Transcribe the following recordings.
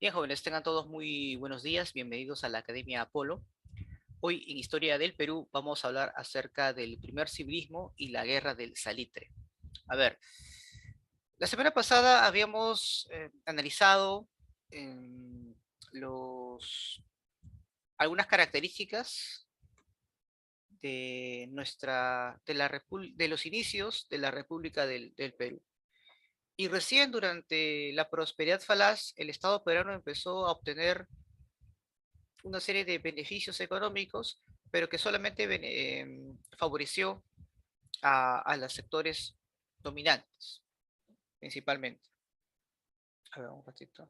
Bien, jóvenes, tengan todos muy buenos días. Bienvenidos a la Academia Apolo. Hoy en Historia del Perú vamos a hablar acerca del primer civilismo y la guerra del Salitre. A ver, la semana pasada habíamos analizado em, los, algunas características de los inicios de la República del Perú. Y recién durante la prosperidad falaz, el Estado peruano empezó a obtener una serie de beneficios económicos, pero que solamente favoreció a los sectores dominantes, principalmente. A ver, un ratito.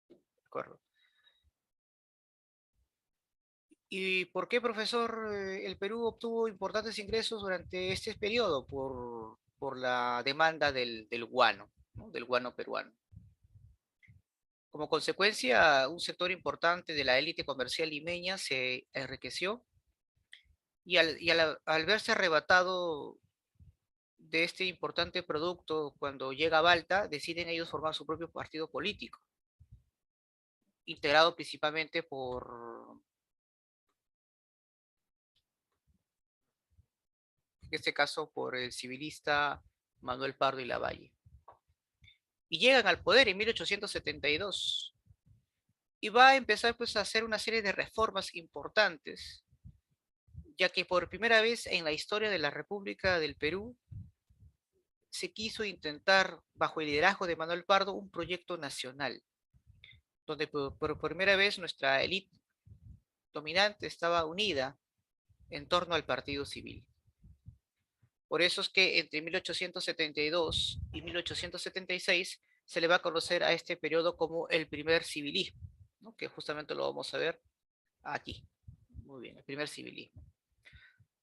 De acuerdo. ¿Y por qué, profesor, el Perú obtuvo importantes ingresos durante este periodo? Por la demanda del guano, ¿no? Del guano peruano. Como consecuencia, un sector importante de la élite comercial limeña se enriqueció y al verse arrebatado de este importante producto, cuando llega a Balta, deciden ellos formar su propio partido político, integrado principalmente en este caso, por el civilista Manuel Pardo y Lavalle. Y llegan al poder en 1872. Y va a empezar pues a hacer una serie de reformas importantes, ya que por primera vez en la historia de la República del Perú se quiso intentar, bajo el liderazgo de Manuel Pardo, un proyecto nacional, donde por primera vez nuestra élite dominante estaba unida en torno al Partido Civil. Por eso es que entre 1872 y 1876 se le va a conocer a este periodo como el primer civilismo, ¿no? Que justamente lo vamos a ver aquí. Muy bien, el primer civilismo.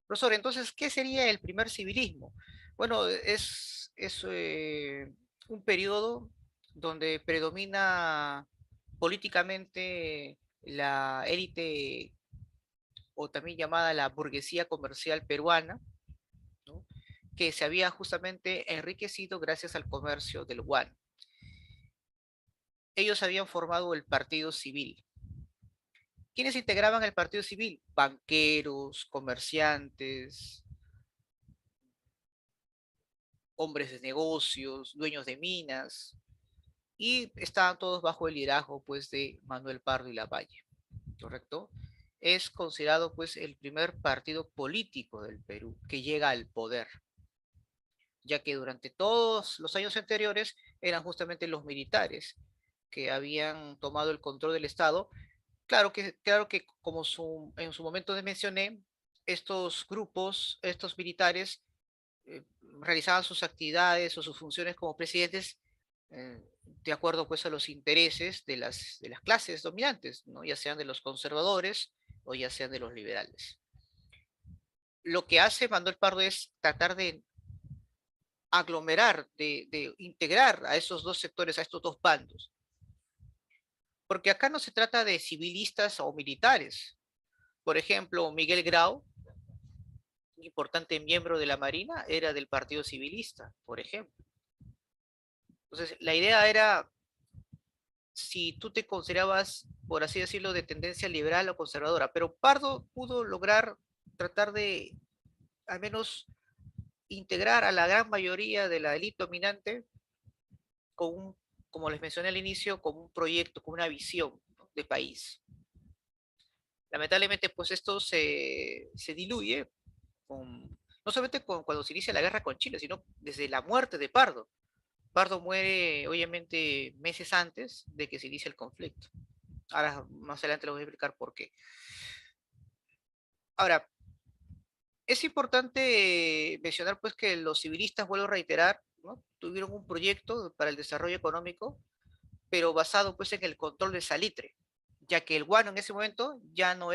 Profesor, entonces, ¿qué sería el primer civilismo? Bueno, es un periodo donde predomina políticamente la élite o también llamada la burguesía comercial peruana, ¿no? Que se había justamente enriquecido gracias al comercio del guano. Ellos habían formado el Partido Civil. ¿Quiénes integraban el Partido Civil? Banqueros, comerciantes, hombres de negocios, dueños de minas, y estaban todos bajo el liderazgo pues de Manuel Pardo y Lavalle, ¿correcto? Es considerado pues el primer partido político del Perú que llega al poder, ya que durante todos los años anteriores eran justamente los militares que habían tomado el control del Estado. Claro que como en su momento mencioné, estos grupos, estos militares, realizaban sus actividades o sus funciones como presidentes de acuerdo pues a los intereses de las clases dominantes, ¿no? Ya sean de los conservadores o ya sean de los liberales. Lo que hace Manuel Pardo es tratar de aglomerar, de integrar a esos dos sectores, a estos dos bandos. Porque acá no se trata de civilistas o militares. Por ejemplo, Miguel Grau, un importante miembro de la Marina, era del Partido Civilista, por ejemplo. Entonces, la idea era, si tú te considerabas, por así decirlo, de tendencia liberal o conservadora, pero Pardo pudo lograr tratar de, al menos, integrar a la gran mayoría de la élite dominante con como les mencioné al inicio, con un proyecto, con una visión, ¿no? De país. Lamentablemente, pues esto se diluye no solamente cuando se inicia la guerra con Chile, sino desde la muerte de Pardo. Pardo muere, obviamente, meses antes de que se inicie el conflicto. Ahora, más adelante les voy a explicar por qué. Ahora, es importante mencionar pues que los civilistas, vuelvo a reiterar, ¿no? Tuvieron un proyecto para el desarrollo económico, pero basado pues en el control del salitre, ya que el guano en ese momento ya no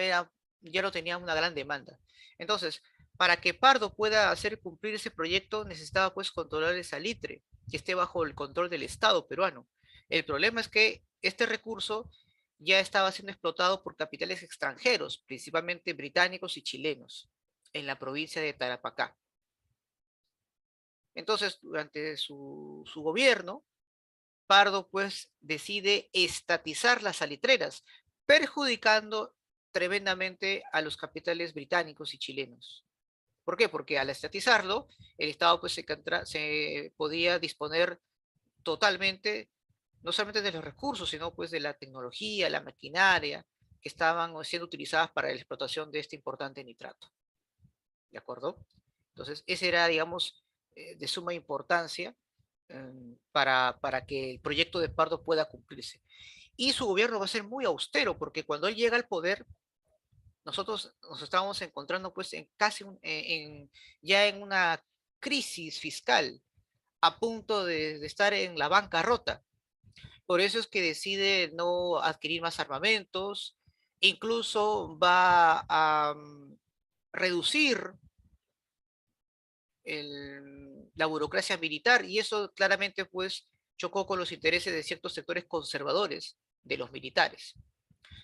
tenía una gran demanda. Entonces, para que Pardo pueda hacer cumplir ese proyecto, necesitaba pues controlar el salitre, que esté bajo el control del Estado peruano. El problema es que este recurso ya estaba siendo explotado por capitales extranjeros, principalmente británicos y chilenos, en la provincia de Tarapacá. Entonces, durante su gobierno, Pardo pues decide estatizar las salitreras, perjudicando tremendamente a los capitales británicos y chilenos. ¿Por qué? Porque al estatizarlo, el Estado pues se podía disponer totalmente, no solamente de los recursos, sino pues de la tecnología, la maquinaria que estaban siendo utilizadas para la explotación de este importante nitrato. ¿De acuerdo? Entonces, ese era, digamos, de suma importancia para que el proyecto de Pardo pueda cumplirse. Y su gobierno va a ser muy austero, porque cuando él llega al poder, nosotros nos estábamos encontrando pues en casi ya en una crisis fiscal, a punto de estar en la bancarrota. Por eso es que decide no adquirir más armamentos, incluso va a reducir la burocracia militar, y eso claramente pues chocó con los intereses de ciertos sectores conservadores de los militares.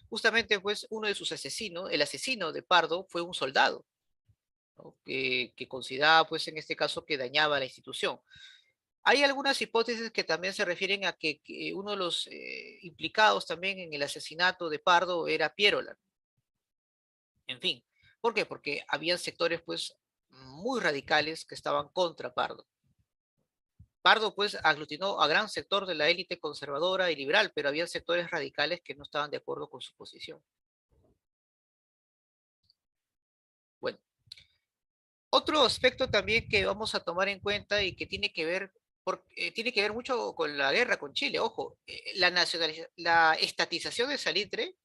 Justamente pues uno de sus asesinos, el asesino de Pardo, fue un soldado, ¿no? que consideraba pues en este caso que dañaba la institución. Hay algunas hipótesis que también se refieren a que uno de los implicados también en el asesinato de Pardo era Pierola. En fin, ¿por qué? Porque había sectores pues muy radicales que estaban contra Pardo. Pardo pues aglutinó a gran sector de la élite conservadora y liberal, pero había sectores radicales que no estaban de acuerdo con su posición. Bueno, otro aspecto también que vamos a tomar en cuenta y que tiene que ver mucho con la guerra con Chile. Ojo, la estatización de salitre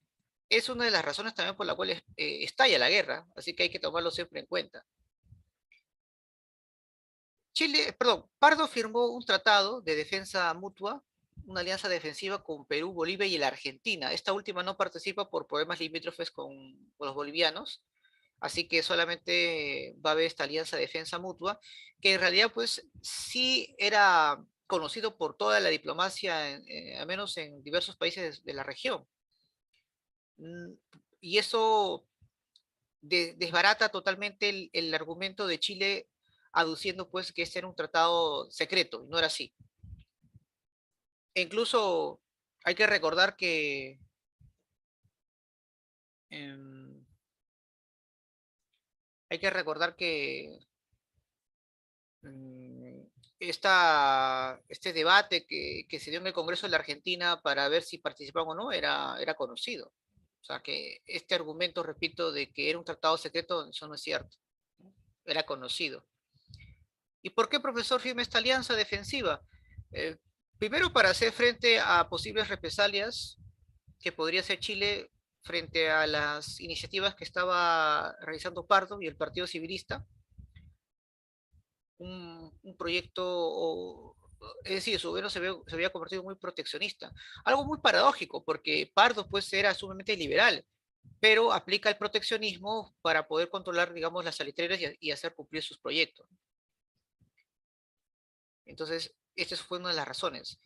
es una de las razones también por la cual estalla la guerra, así que hay que tomarlo siempre en cuenta. Pardo firmó un tratado de defensa mutua, una alianza defensiva con Perú, Bolivia y la Argentina. Esta última no participa por problemas limítrofes con los bolivianos, así que solamente va a haber esta alianza de defensa mutua, que en realidad pues sí era conocido por toda la diplomacia, al menos en diversos países de la región. Mm, Y eso desbarata totalmente el argumento de Chile aduciendo pues que este era un tratado secreto, y no era así. E incluso hay que recordar que em, hay que recordar que mm, este debate que se dio en el Congreso de la Argentina para ver si participaban o no era conocido. O sea que este argumento, repito, de que era un tratado secreto, eso no es cierto. Era conocido. ¿Y por qué, profesor, firma esta alianza defensiva? Eh, Primero, para hacer frente a posibles represalias que podría hacer Chile frente a las iniciativas que estaba realizando Pardo y el Partido Civilista, un proyecto, es decir, su gobierno se había convertido muy proteccionista. Algo muy paradójico, porque Pardo pues era sumamente liberal, pero aplica el proteccionismo para poder controlar, digamos, las salitreras y hacer cumplir sus proyectos. Entonces, esta fue una de las razones.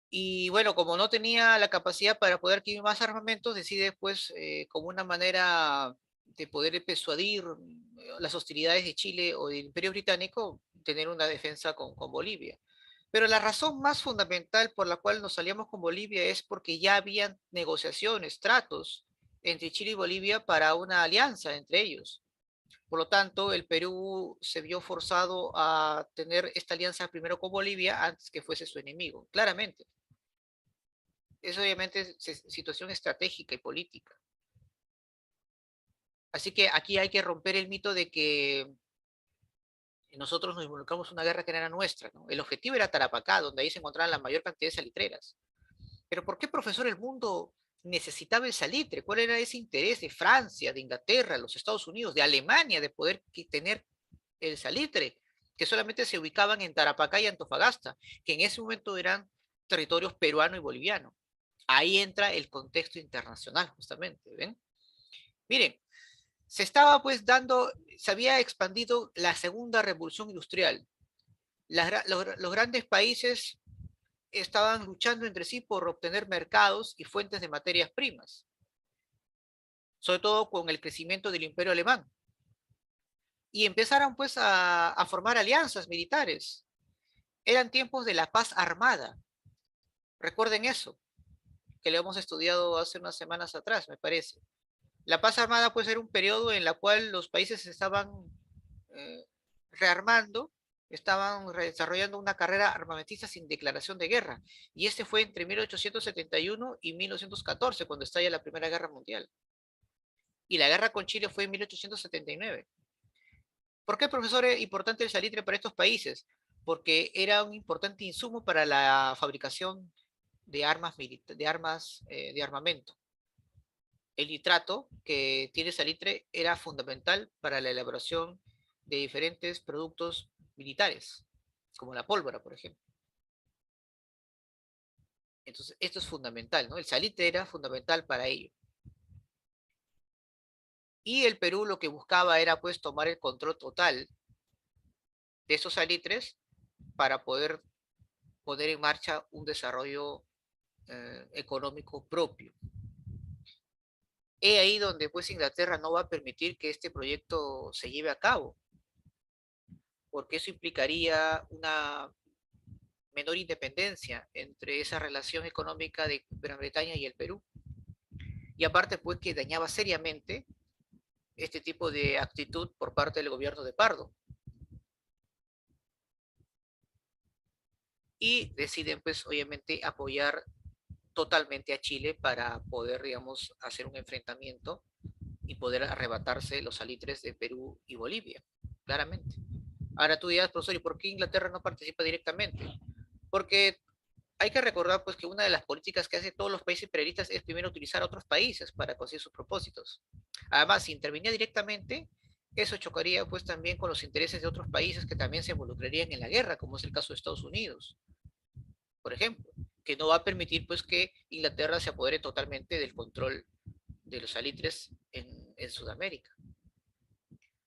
Y bueno, como no tenía la capacidad para poder adquirir más armamentos, decide pues como una manera de poder persuadir las hostilidades de Chile o del Imperio Británico, tener una defensa con Bolivia. Pero la razón más fundamental por la cual nos aliamos con Bolivia es porque ya habían negociaciones, tratos entre Chile y Bolivia para una alianza entre ellos. Por lo tanto, el Perú se vio forzado a tener esta alianza primero con Bolivia antes que fuese su enemigo, claramente. Es obviamente situación estratégica y política. Así que aquí hay que romper el mito de que nosotros nos involucramos en una guerra que no era nuestra, ¿no? El objetivo era Tarapacá, donde ahí se encontraban la mayor cantidad de salitreras. Pero ¿por qué, profesor, el mundo necesitaba el salitre? ¿Cuál era ese interés de Francia, de Inglaterra, los Estados Unidos, de Alemania de poder tener el salitre? Que solamente se ubicaban en Tarapacá y Antofagasta, que en ese momento eran territorios peruano y boliviano. Ahí entra el contexto internacional, justamente, ¿ven? Miren, se había expandido la segunda revolución industrial. Los grandes países estaban luchando entre sí por obtener mercados y fuentes de materias primas, sobre todo con el crecimiento del imperio alemán. Y empezaron pues a formar alianzas militares. Eran tiempos de la paz armada. Recuerden eso, que lo hemos estudiado hace unas semanas atrás, me parece. La paz armada puede ser un periodo en el cual los países estaban eh, rearmando, estaban desarrollando una carrera armamentista sin declaración de guerra. Y este fue entre 1871 y 1914, cuando estalla la Primera Guerra Mundial. Y la guerra con Chile fue en 1879. ¿Por qué, profesor, es importante el salitre para estos países? Porque era un importante insumo para la fabricación de armas, de armamento. El nitrato que tiene salitre era fundamental para la elaboración de diferentes productos militares, como la pólvora, por ejemplo. Entonces, esto es fundamental, ¿no? El salitre era fundamental para ello. Y el Perú lo que buscaba era, pues, tomar el control total de esos salitres para poder poner en marcha un desarrollo económico propio. He ahí donde, pues, Inglaterra no va a permitir que este proyecto se lleve a cabo, porque eso implicaría una menor independencia entre esa relación económica de Gran Bretaña y el Perú. Y aparte, pues, que dañaba seriamente este tipo de actitud por parte del gobierno de Pardo. Y deciden, pues, obviamente, apoyar totalmente a Chile para poder, digamos, hacer un enfrentamiento y poder arrebatarse los salitres de Perú y Bolivia, claramente. Ahora tú dirás, profesor, ¿y por qué Inglaterra no participa directamente? Porque hay que recordar pues que una de las políticas que hacen todos los países imperialistas es primero utilizar a otros países para conseguir sus propósitos. Además, si intervenía directamente, eso chocaría pues también con los intereses de otros países que también se involucrarían en la guerra, como es el caso de Estados Unidos, por ejemplo, que no va a permitir pues que Inglaterra se apodere totalmente del control de los salitres en Sudamérica.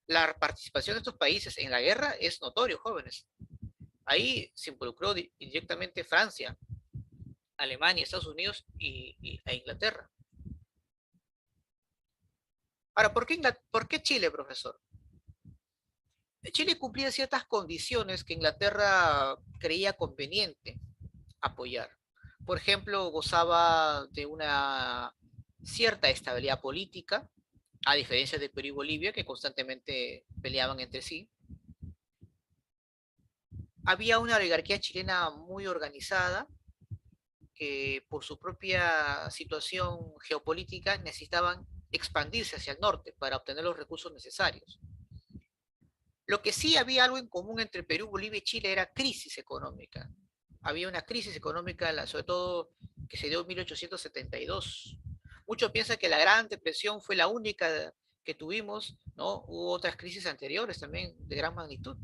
La participación de estos países en la guerra es notorio, jóvenes. Ahí se involucró directamente Francia, Alemania, Estados Unidos e Inglaterra. Ahora, ¿por qué Chile, profesor? Chile cumplía ciertas condiciones que Inglaterra creía conveniente apoyar. Por ejemplo, gozaba de una cierta estabilidad política, a diferencia de Perú y Bolivia, que constantemente peleaban entre sí. Había una oligarquía chilena muy organizada, que por su propia situación geopolítica necesitaban expandirse hacia el norte para obtener los recursos necesarios. Lo que sí había algo en común entre Perú, Bolivia y Chile era crisis económica. Había una crisis económica, sobre todo que se dio en 1872. Muchos piensan que la Gran Depresión fue la única que tuvimos, ¿no? Hubo otras crisis anteriores también de gran magnitud.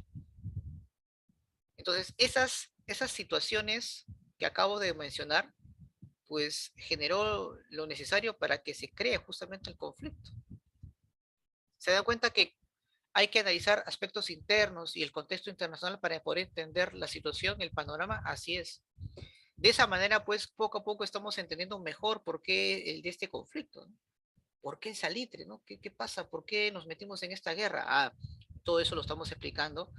Entonces, esas situaciones que acabo de mencionar pues generó lo necesario para que se cree justamente el conflicto. Se da cuenta que hay que analizar aspectos internos y el contexto internacional para poder entender la situación, el panorama, así es. De esa manera, pues poco a poco estamos entendiendo mejor por qué el de este conflicto, ¿no? ¿Por qué el salitre, no? ¿Qué pasa? ¿Por qué nos metimos en esta guerra? Todo eso lo estamos explicando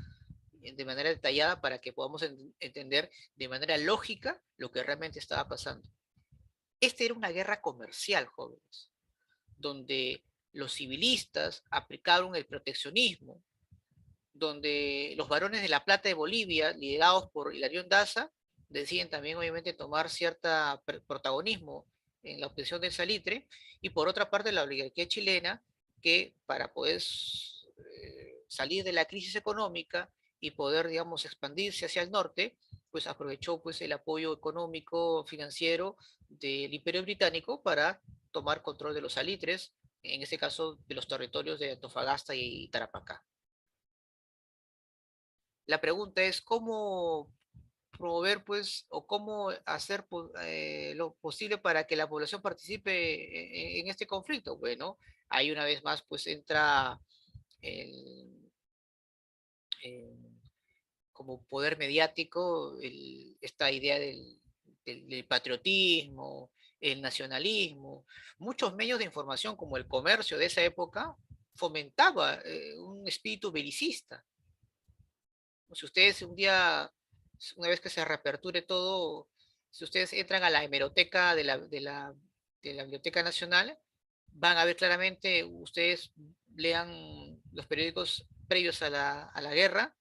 de manera detallada para que podamos entender de manera lógica lo que realmente estaba pasando. Esta era una guerra comercial, jóvenes, donde los civilistas aplicaron el proteccionismo, donde los varones de La Plata de Bolivia, liderados por Hilarión Daza, deciden también obviamente tomar cierto protagonismo en la obtención del salitre, y por otra parte la oligarquía chilena, que para poder salir de la crisis económica y poder, digamos, expandirse hacia el norte, pues aprovechó pues el apoyo económico, financiero del Imperio Británico para tomar control de los salitres, en este caso de los territorios de Antofagasta y Tarapacá. La pregunta es cómo promover, pues, o cómo hacer lo posible para que la población participe en este conflicto. Bueno, ahí una vez más, pues, entra el, el como poder mediático esta idea del patriotismo, el nacionalismo. Muchos medios de información, como el comercio de esa época, fomentaba un espíritu belicista. Si ustedes un día, una vez que se reaperture todo, Si ustedes entran a la hemeroteca de la Biblioteca Nacional, van a ver claramente, ustedes lean los periódicos previos a la guerra,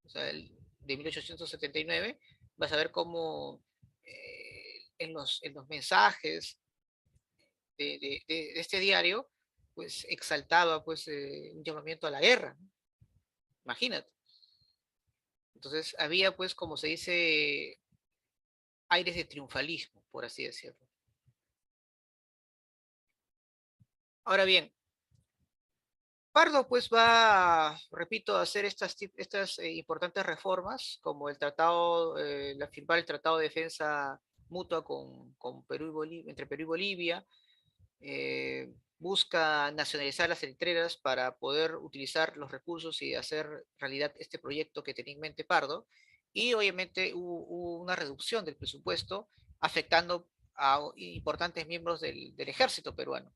o sea, de 1879, vas a ver cómo en los mensajes de este diario, pues exaltaba pues un llamamiento a la guerra, ¿no? Imagínate. Entonces había pues, como se dice, aires de triunfalismo, por así decirlo. Ahora bien, Pardo pues va, repito, a hacer estas importantes reformas, como el tratado, la firmar el Tratado de Defensa Mutua con Perú y Bolivia, entre Perú y Bolivia, busca nacionalizar las eritreras para poder utilizar los recursos y hacer realidad este proyecto que tenía en mente Pardo, y obviamente hubo una reducción del presupuesto afectando a importantes miembros del ejército peruano,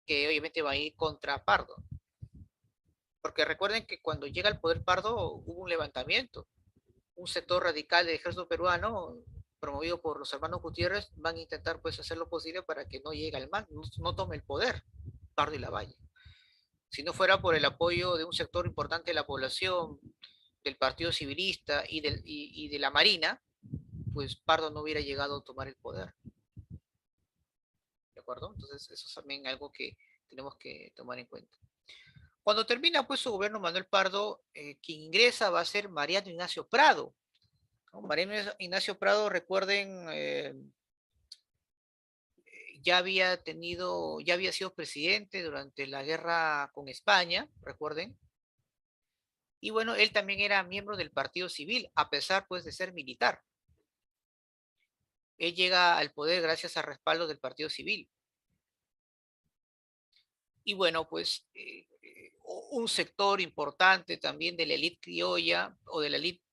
que obviamente va a ir contra Pardo. Porque recuerden que cuando llega al poder Pardo hubo un levantamiento, un sector radical del ejército peruano, promovido por los hermanos Gutiérrez, van a intentar pues hacer lo posible para que no llegue al mal, no tome el poder Pardo y Lavalle. Si no fuera por el apoyo de un sector importante de la población, del Partido Civilista y de la Marina, pues Pardo no hubiera llegado a tomar el poder. ¿De acuerdo? Entonces eso es también algo que tenemos que tomar en cuenta. Cuando termina pues su gobierno Manuel Pardo, quien ingresa va a ser Mariano Ignacio Prado, ¿no? Mariano Ignacio Prado, recuerden, ya había sido presidente durante la guerra con España, recuerden, y bueno, él también era miembro del Partido Civil, a pesar pues de ser militar. Él llega al poder gracias al respaldo del Partido Civil. Y bueno, pues un sector importante también de la élite criolla o de la élite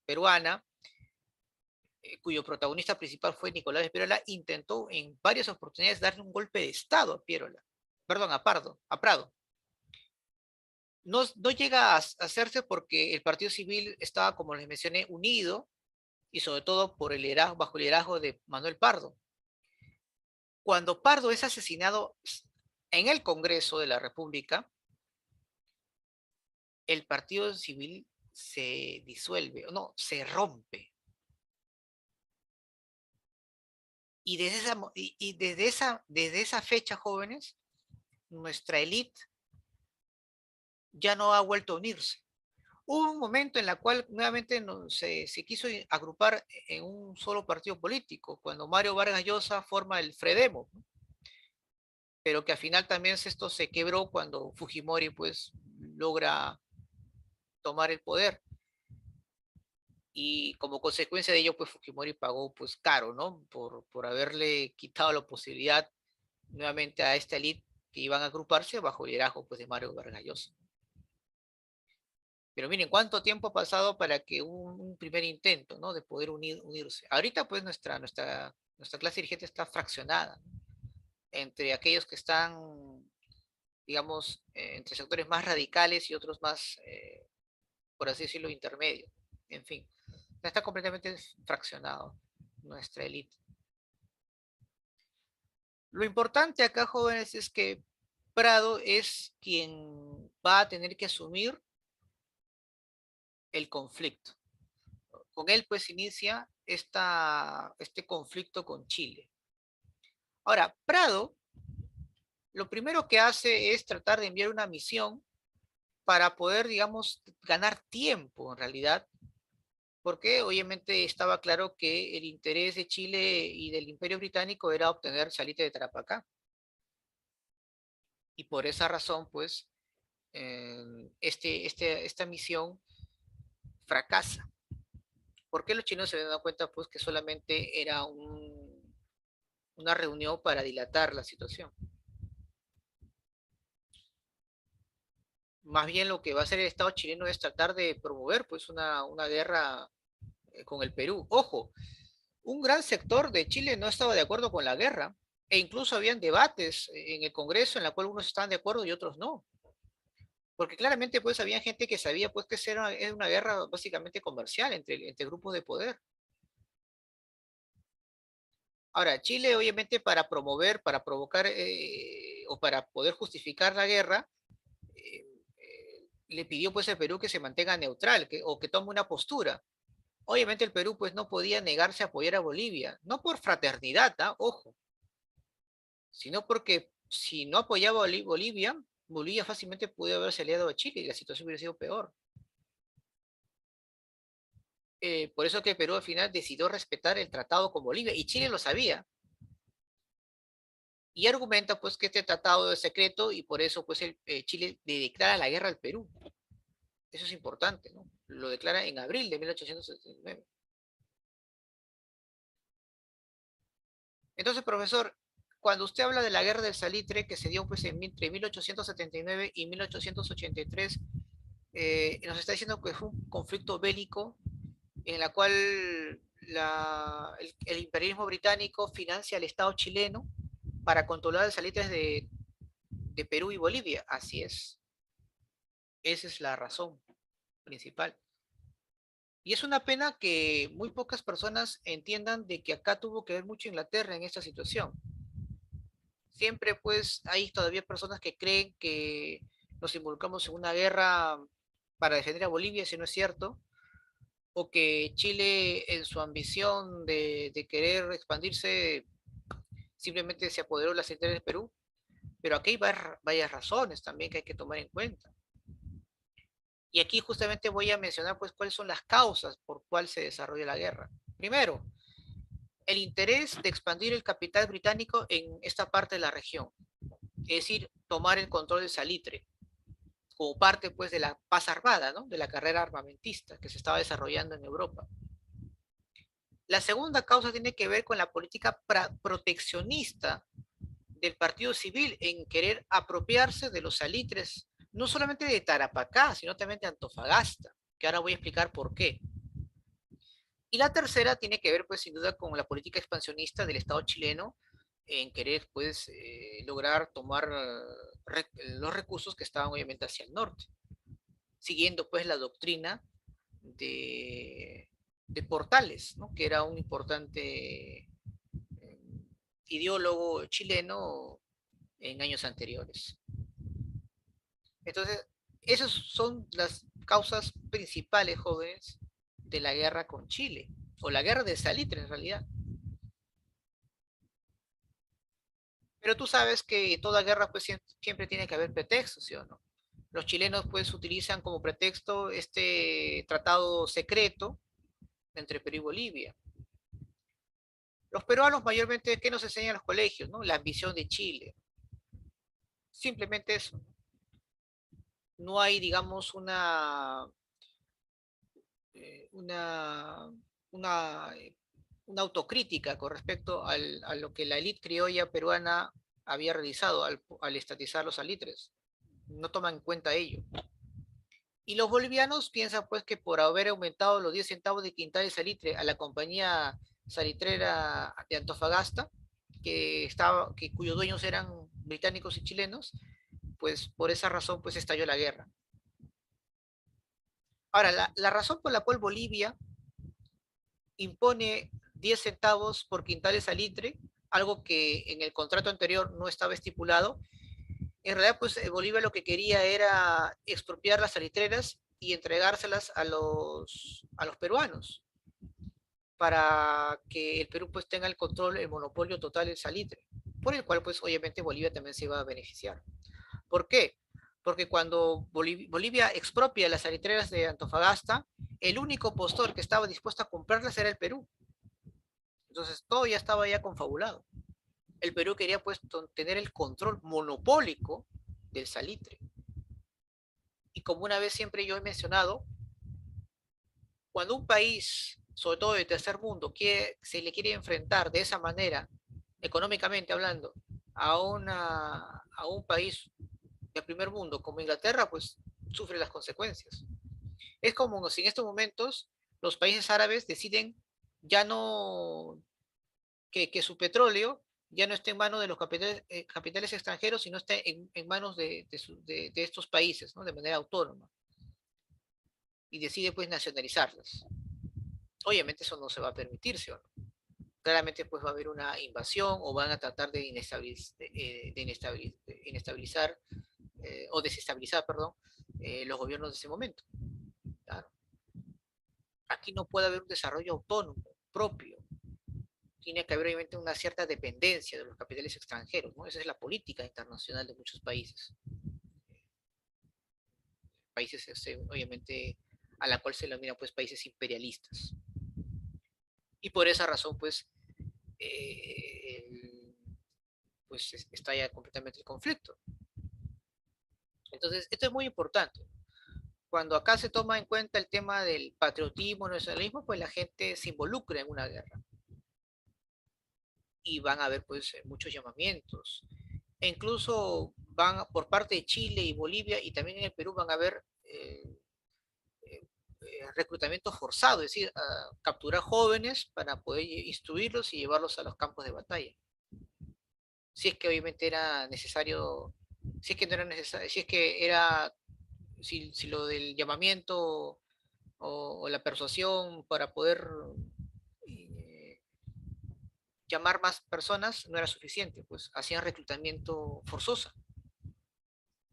peruana, cuyo protagonista principal fue Nicolás de Piérola, intentó en varias oportunidades darle un golpe de Estado a Piérola, perdón, a Prado. No llega a hacerse porque el Partido Civil estaba, como les mencioné, unido, y sobre todo por bajo el liderazgo de Manuel Pardo. Cuando Pardo es asesinado en el Congreso de la República, el Partido Civil se disuelve, no, se rompe. Y desde esa fecha, jóvenes, nuestra élite ya no ha vuelto a unirse. Hubo un momento en el cual nuevamente se quiso agrupar en un solo partido político, cuando Mario Vargas Llosa forma el Fredemo, ¿no? Pero que al final también esto se quebró cuando Fujimori pues logra tomar el poder, y como consecuencia de ello pues Fujimori pagó pues caro, ¿no? Por haberle quitado la posibilidad nuevamente a esta élite que iban a agruparse bajo el liderazgo pues de Mario Vargas Llosa. Pero miren, cuánto tiempo ha pasado para que un primer intento, ¿no? De poder unirse. Ahorita, pues, nuestra clase dirigente está fraccionada, ¿no? Entre aquellos que están, digamos, entre sectores más radicales y otros más, por así decirlo, intermedios. En fin, está completamente fraccionado nuestra élite. Lo importante acá, jóvenes, es que Prado es quien va a tener que asumir el conflicto. Con él pues inicia este conflicto con Chile. Ahora, Prado lo primero que hace es tratar de enviar una misión para poder, digamos, ganar tiempo en realidad, porque obviamente estaba claro que el interés de Chile y del Imperio Británico era obtener Salite de Tarapacá. Y por esa razón, pues, esta misión fracasa. ¿Por qué los chinos se dan cuenta, pues, que solamente era una reunión para dilatar la situación? Más bien lo que va a hacer el Estado chileno es tratar de promover pues una guerra con el Perú. Ojo, un gran sector de Chile no estaba de acuerdo con la guerra, e incluso habían debates en el Congreso en la cual unos estaban de acuerdo y otros no. Porque claramente pues había gente que sabía pues que era una guerra básicamente comercial entre grupos de poder. Ahora, Chile obviamente para promover, para provocar o para poder justificar la guerra, le pidió pues al Perú que se mantenga neutral o que tome una postura. Obviamente el Perú pues no podía negarse a apoyar a Bolivia, no por fraternidad, ¿ah? Ojo, sino porque si no apoyaba a Bolivia, Bolivia fácilmente pudo haberse aliado a Chile y la situación hubiera sido peor. Por eso que Perú al final decidió respetar el tratado con Bolivia y Chile lo sabía. Y argumenta pues que este tratado es secreto y por eso pues Chile le declara la guerra al Perú. Eso es importante, ¿no? Lo declara en abril de 1879. Entonces, profesor, cuando usted habla de la guerra del salitre que se dio pues entre 1879 y 1883, nos está diciendo que fue un conflicto bélico en la cual el imperialismo británico financia al Estado chileno para controlar el salitre de Perú y Bolivia. Así es. Esa es la razón principal. Y es una pena que muy pocas personas entiendan de que acá tuvo que ver mucho Inglaterra en esta situación. Siempre pues hay todavía personas que creen que nos involucramos en una guerra para defender a Bolivia, si no es cierto, o que Chile en su ambición de querer expandirse simplemente se apoderó de las centrales de Perú, pero aquí hay varias razones también que hay que tomar en cuenta. Y aquí justamente voy a mencionar pues cuáles son las causas por cuál se desarrolla la guerra. Primero, el interés de expandir el capital británico en esta parte de la región, es decir, tomar el control del salitre, como parte pues de la paz armada, ¿no? De la carrera armamentista que se estaba desarrollando en Europa. La segunda causa tiene que ver con la política proteccionista del Partido Civil en querer apropiarse de los salitres, no solamente de Tarapacá, sino también de Antofagasta, que ahora voy a explicar por qué. Y la tercera tiene que ver, pues, sin duda, con la política expansionista del Estado chileno en querer, pues, lograr tomar los recursos que estaban obviamente hacia el norte, siguiendo, pues, la doctrina de Portales, ¿no? Que era un importante ideólogo chileno en años anteriores. Entonces, esas son las causas principales, jóvenes, de la guerra con Chile, o la guerra de salitre en realidad. Pero tú sabes que toda guerra pues siempre tiene que haber pretextos, ¿sí o no? Los chilenos pues utilizan como pretexto este tratado secreto entre Perú y Bolivia. Los peruanos mayormente, ¿qué nos enseñan los colegios? ¿No? La ambición de Chile. Simplemente eso. No hay, digamos, una, una, una autocrítica con respecto a lo que la élite criolla peruana había realizado al estatizar los salitres. No toman en cuenta ello. Y los bolivianos piensan pues que por haber aumentado los 10 centavos de quintal de salitre a la compañía salitrera de Antofagasta, cuyos dueños eran británicos y chilenos, pues por esa razón pues estalló la guerra. Ahora, la razón por la cual Bolivia impone 10 centavos por quintal de salitre, algo que en el contrato anterior no estaba estipulado, en realidad pues Bolivia lo que quería era expropiar las salitreras y entregárselas a los peruanos para que el Perú pues tenga el control, el monopolio total del salitre, por el cual pues obviamente Bolivia también se iba a beneficiar. ¿Por qué? Porque cuando Bolivia expropia las salitreras de Antofagasta, el único postor que estaba dispuesto a comprarlas era el Perú. Entonces todo ya estaba ya confabulado. El Perú quería pues tener el control monopólico del salitre. Y como una vez siempre yo he mencionado, cuando un país, sobre todo de tercer mundo, se le quiere enfrentar de esa manera, económicamente hablando, a un país de primer mundo como Inglaterra, pues sufre las consecuencias. Es como si en estos momentos los países árabes deciden ya no que su petróleo ya no esté en manos de los capitales extranjeros, sino esté en manos de estos países, ¿no? De manera autónoma, y decide pues nacionalizarlas. Obviamente eso no se va a permitir, ¿sí o no? claramente pues va a haber una invasión o van a tratar de inestabilizar o desestabilizar, perdón, los gobiernos de ese momento. Claro. Aquí no puede haber un desarrollo autónomo, propio. Tiene que haber obviamente una cierta dependencia de los capitales extranjeros, ¿no? Esa es la política internacional de muchos países. Países, obviamente, a la cual se denomina pues países imperialistas. Y por esa razón, pues, pues está ya completamente el conflicto. Entonces, esto es muy importante. Cuando acá se toma en cuenta el tema del patriotismo, nacionalismo, pues la gente se involucra en una guerra y van a haber pues muchos llamamientos. E incluso van por parte de Chile y Bolivia y también en el Perú van a haber reclutamiento forzado, es decir, capturar jóvenes para poder instruirlos y llevarlos a los campos de batalla. Si es que obviamente era necesario, si es que no era necesario, si es que era, si lo del llamamiento o la persuasión para poder eh, llamar más personas no era suficiente, pues hacían reclutamiento forzoso.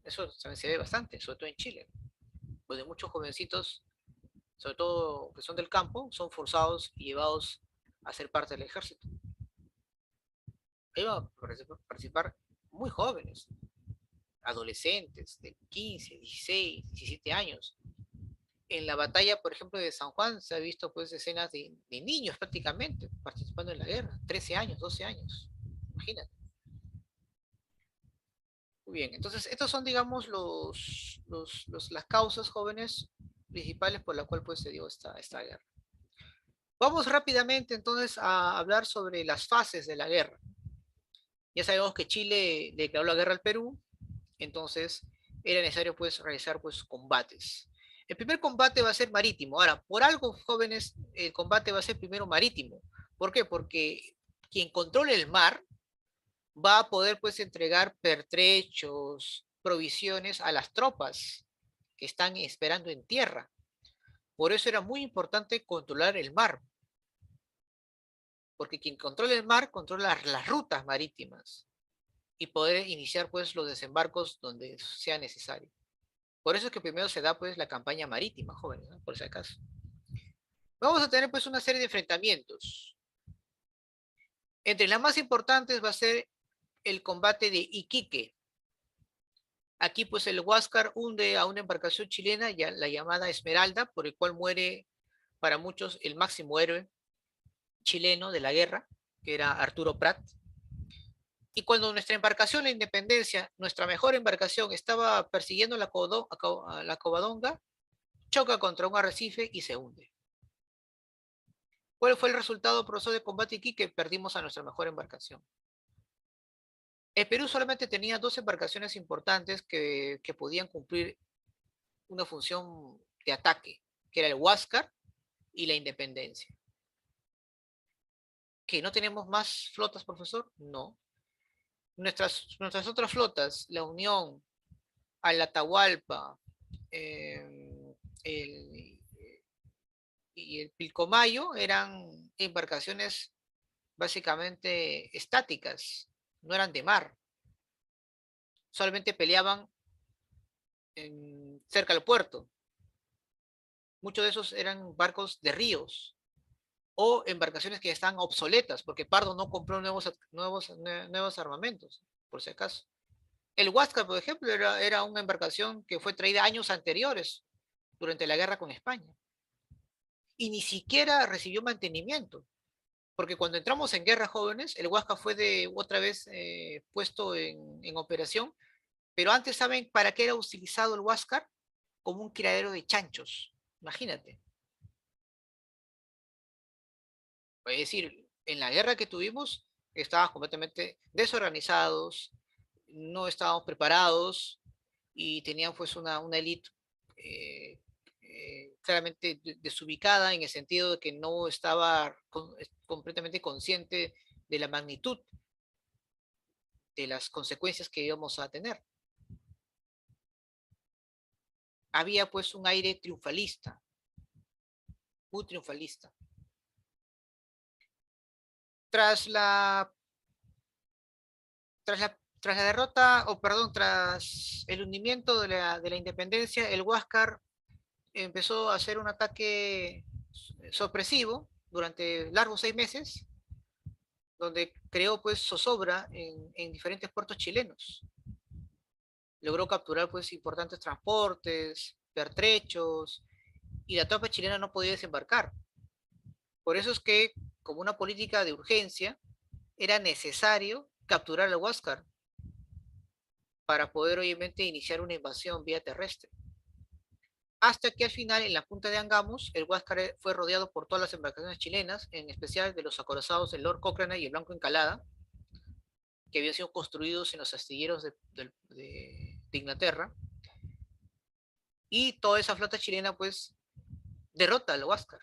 Eso también se ve bastante, sobre todo en Chile, donde muchos jovencitos, sobre todo que son del campo, son forzados y llevados a ser parte del ejército. Ahí van a participar muy jóvenes, adolescentes de 15, 16, 17 años. En la batalla, por ejemplo, de San Juan se ha visto pues escenas de niños prácticamente participando en la guerra, 13 años, 12 años, imagínate. Muy bien, entonces estos son, digamos, las causas jóvenes principales por la cual pues se dio esta guerra. Vamos rápidamente entonces a hablar sobre las fases de la guerra. Ya sabemos que Chile declaró la guerra al Perú, entonces era necesario pues realizar pues combates. El primer combate va a ser marítimo. Ahora, por algo, jóvenes, el combate va a ser primero marítimo. ¿Por qué? Porque quien controle el mar va a poder pues entregar pertrechos, provisiones a las tropas que están esperando en tierra. Por eso era muy importante controlar el mar, porque quien controla el mar controla las rutas marítimas y poder iniciar pues los desembarcos donde sea necesario. Por eso es que primero se da pues la campaña marítima, jóvenes, ¿no? Por si acaso. Vamos a tener pues una serie de enfrentamientos. Entre las más importantes va a ser el combate de Iquique. Aquí pues el Huáscar hunde a una embarcación chilena, ya, la llamada Esmeralda, por el cual muere para muchos el máximo héroe chileno de la guerra, que era Arturo Prat. Y cuando nuestra embarcación, la Independencia, nuestra mejor embarcación, estaba persiguiendo la Covadonga, choca contra un arrecife y se hunde. ¿Cuál fue el resultado, profesor, de combate Iquique? Perdimos a nuestra mejor embarcación. El Perú solamente tenía dos embarcaciones importantes que podían cumplir una función de ataque, que era el Huáscar y la Independencia. ¿Que no tenemos más flotas, profesor? No. Nuestras otras flotas, la Unión, al Atahualpa el, y el Pilcomayo, eran embarcaciones básicamente estáticas, no eran de mar, solamente peleaban cerca del puerto. Muchos de esos eran barcos de ríos o embarcaciones que están obsoletas, porque Pardo no compró nuevos armamentos, por si acaso. El Huáscar, por ejemplo, era una embarcación que fue traída años anteriores, durante la guerra con España, y ni siquiera recibió mantenimiento, porque cuando entramos en guerra jóvenes, el Huáscar fue otra vez puesto en operación, pero antes, ¿saben para qué era utilizado el Huáscar? Como un criadero de chanchos, imagínate. Es decir, en la guerra que tuvimos, estábamos completamente desorganizados, no estábamos preparados y tenían pues una élite eh, claramente desubicada en el sentido de que no estaba completamente consciente de la magnitud de las consecuencias que íbamos a tener. Había pues un aire triunfalista, muy triunfalista. Tras la, tras la derrota, o perdón, tras el hundimiento de la independencia, el Huáscar empezó a hacer un ataque sorpresivo durante largos 6 meses, donde creó pues zozobra en diferentes puertos chilenos. Logró capturar pues importantes transportes, pertrechos, y la tropa chilena no podía desembarcar. Por eso es que, como una política de urgencia, era necesario capturar al Huáscar para poder obviamente iniciar una invasión vía terrestre. Hasta que al final, en la punta de Angamos, el Huáscar fue rodeado por todas las embarcaciones chilenas, en especial de los acorazados del Lord Cochrane y el Blanco Encalada, que habían sido construidos en los astilleros de Inglaterra, y toda esa flota chilena pues derrota al Huáscar,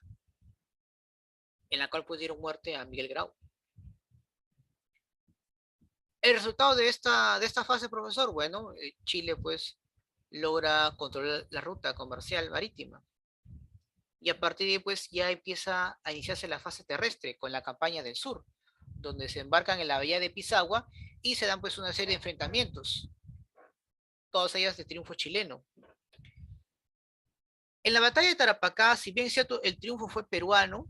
en la cual pues dieron muerte a Miguel Grau. El resultado de esta fase, profesor, bueno, Chile pues logra controlar la ruta comercial marítima, y a partir de ahí pues ya empieza a iniciarse la fase terrestre con la campaña del sur, donde se embarcan en la bahía de Pisagua y se dan pues una serie de enfrentamientos, todas ellas de triunfo chileno. En la batalla de Tarapacá, si bien es cierto, el triunfo fue peruano,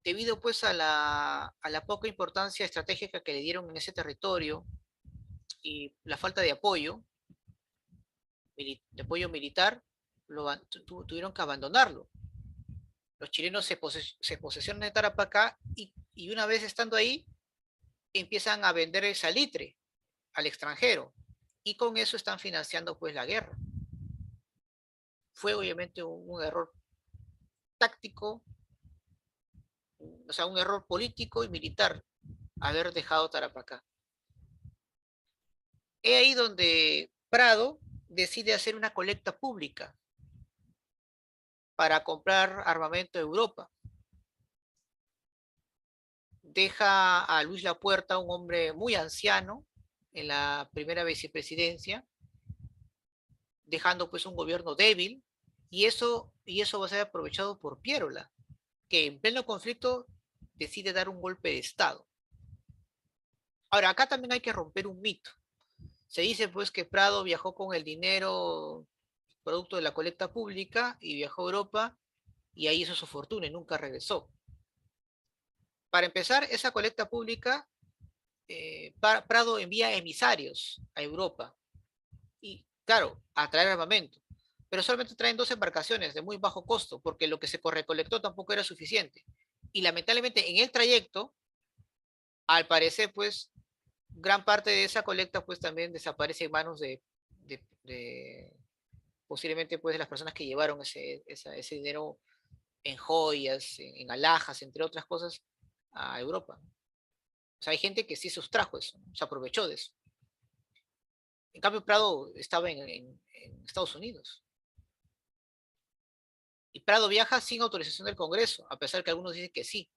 debido pues a la poca importancia estratégica que le dieron en ese territorio y la falta de apoyo militar, tuvieron que abandonarlo. Los chilenos se posesionan de Tarapacá y una vez estando ahí, empiezan a vender el salitre al extranjero, y con eso están financiando pues la guerra. Fue obviamente un error táctico, o sea, un error político y militar haber dejado Tarapacá. Es ahí donde Prado decide hacer una colecta pública para comprar armamento a Europa. Deja a Luis Lapuerta, un hombre muy anciano, en la primera vicepresidencia, dejando pues un gobierno débil, y eso va a ser aprovechado por Pierola, que en pleno conflicto decide dar un golpe de Estado. Ahora, acá también hay que romper un mito. Se dice pues que Prado viajó con el dinero producto de la colecta pública y viajó a Europa y ahí hizo su fortuna y nunca regresó. Para empezar, esa colecta pública, Prado envía emisarios a Europa y, claro, a traer armamento, pero solamente traen 2 embarcaciones de muy bajo costo porque lo que se recolectó tampoco era suficiente. Y lamentablemente en el trayecto, al parecer, pues, gran parte de esa colecta pues también desaparece en manos de posiblemente pues de las personas que llevaron ese dinero en joyas, en alhajas, entre otras cosas, a Europa. O sea, hay gente que sí sustrajo eso, ¿no? Se aprovechó de eso. En cambio, Prado estaba en Estados Unidos. Y Prado viaja sin autorización del Congreso, a pesar que algunos dicen que sí.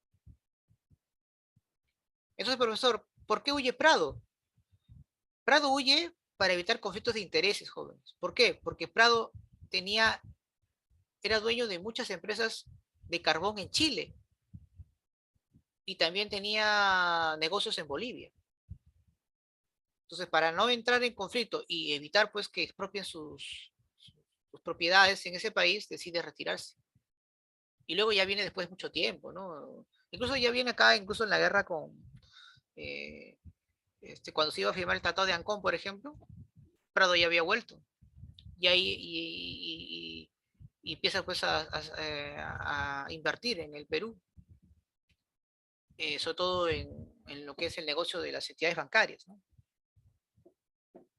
Entonces, profesor, ¿por qué huye Prado? Prado huye para evitar conflictos de intereses, jóvenes. ¿Por qué? Porque Prado era dueño de muchas empresas de carbón en Chile y también tenía negocios en Bolivia. Entonces, para no entrar en conflicto y evitar pues que expropien sus propiedades en ese país, decide retirarse. Y luego ya viene después de mucho tiempo, ¿no? Incluso ya viene acá, incluso en la guerra eh, cuando se iba a firmar el Tratado de Ancón, por ejemplo, Prado ya había vuelto. Y ahí y empieza pues a invertir en el Perú, sobre todo en lo que es el negocio de las entidades bancarias, ¿no?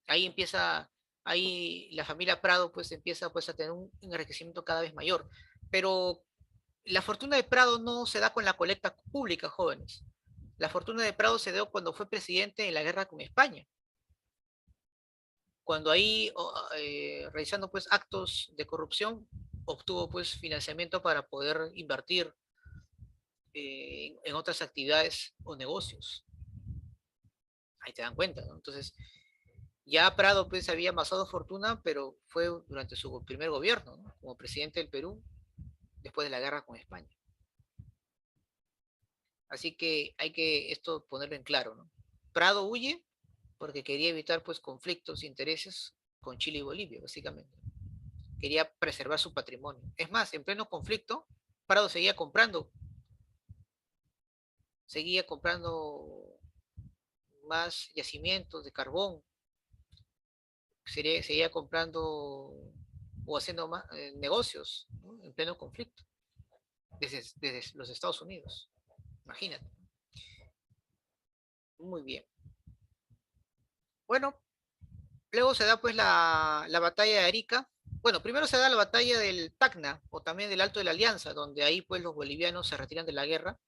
Ahí empieza, ahí la familia Prado pues empieza pues a tener un enriquecimiento cada vez mayor. Pero la fortuna de Prado no se da con la colecta pública, jóvenes. La fortuna de Prado se dio cuando fue presidente en la guerra con España. Cuando ahí, realizando pues actos de corrupción, obtuvo pues financiamiento para poder invertir en otras actividades o negocios. Ahí te dan cuenta, ¿no? Entonces, ya Prado pues había amasado fortuna, pero fue durante su primer gobierno, ¿no? Como presidente del Perú, después de la guerra con España. Así que hay que esto ponerlo en claro, ¿no? Prado huye porque quería evitar pues conflictos, intereses con Chile y Bolivia, básicamente. Quería preservar su patrimonio. Es más, en pleno conflicto, Prado seguía comprando más yacimientos de carbón, seguía comprando o haciendo más, negocios, ¿no? En pleno conflicto, desde los Estados Unidos. Imagínate. Muy bien. Bueno, luego se da pues la batalla de Arica. Bueno, primero se da la batalla del Tacna, o también del Alto de la Alianza, donde ahí pues los bolivianos se retiran de la guerra.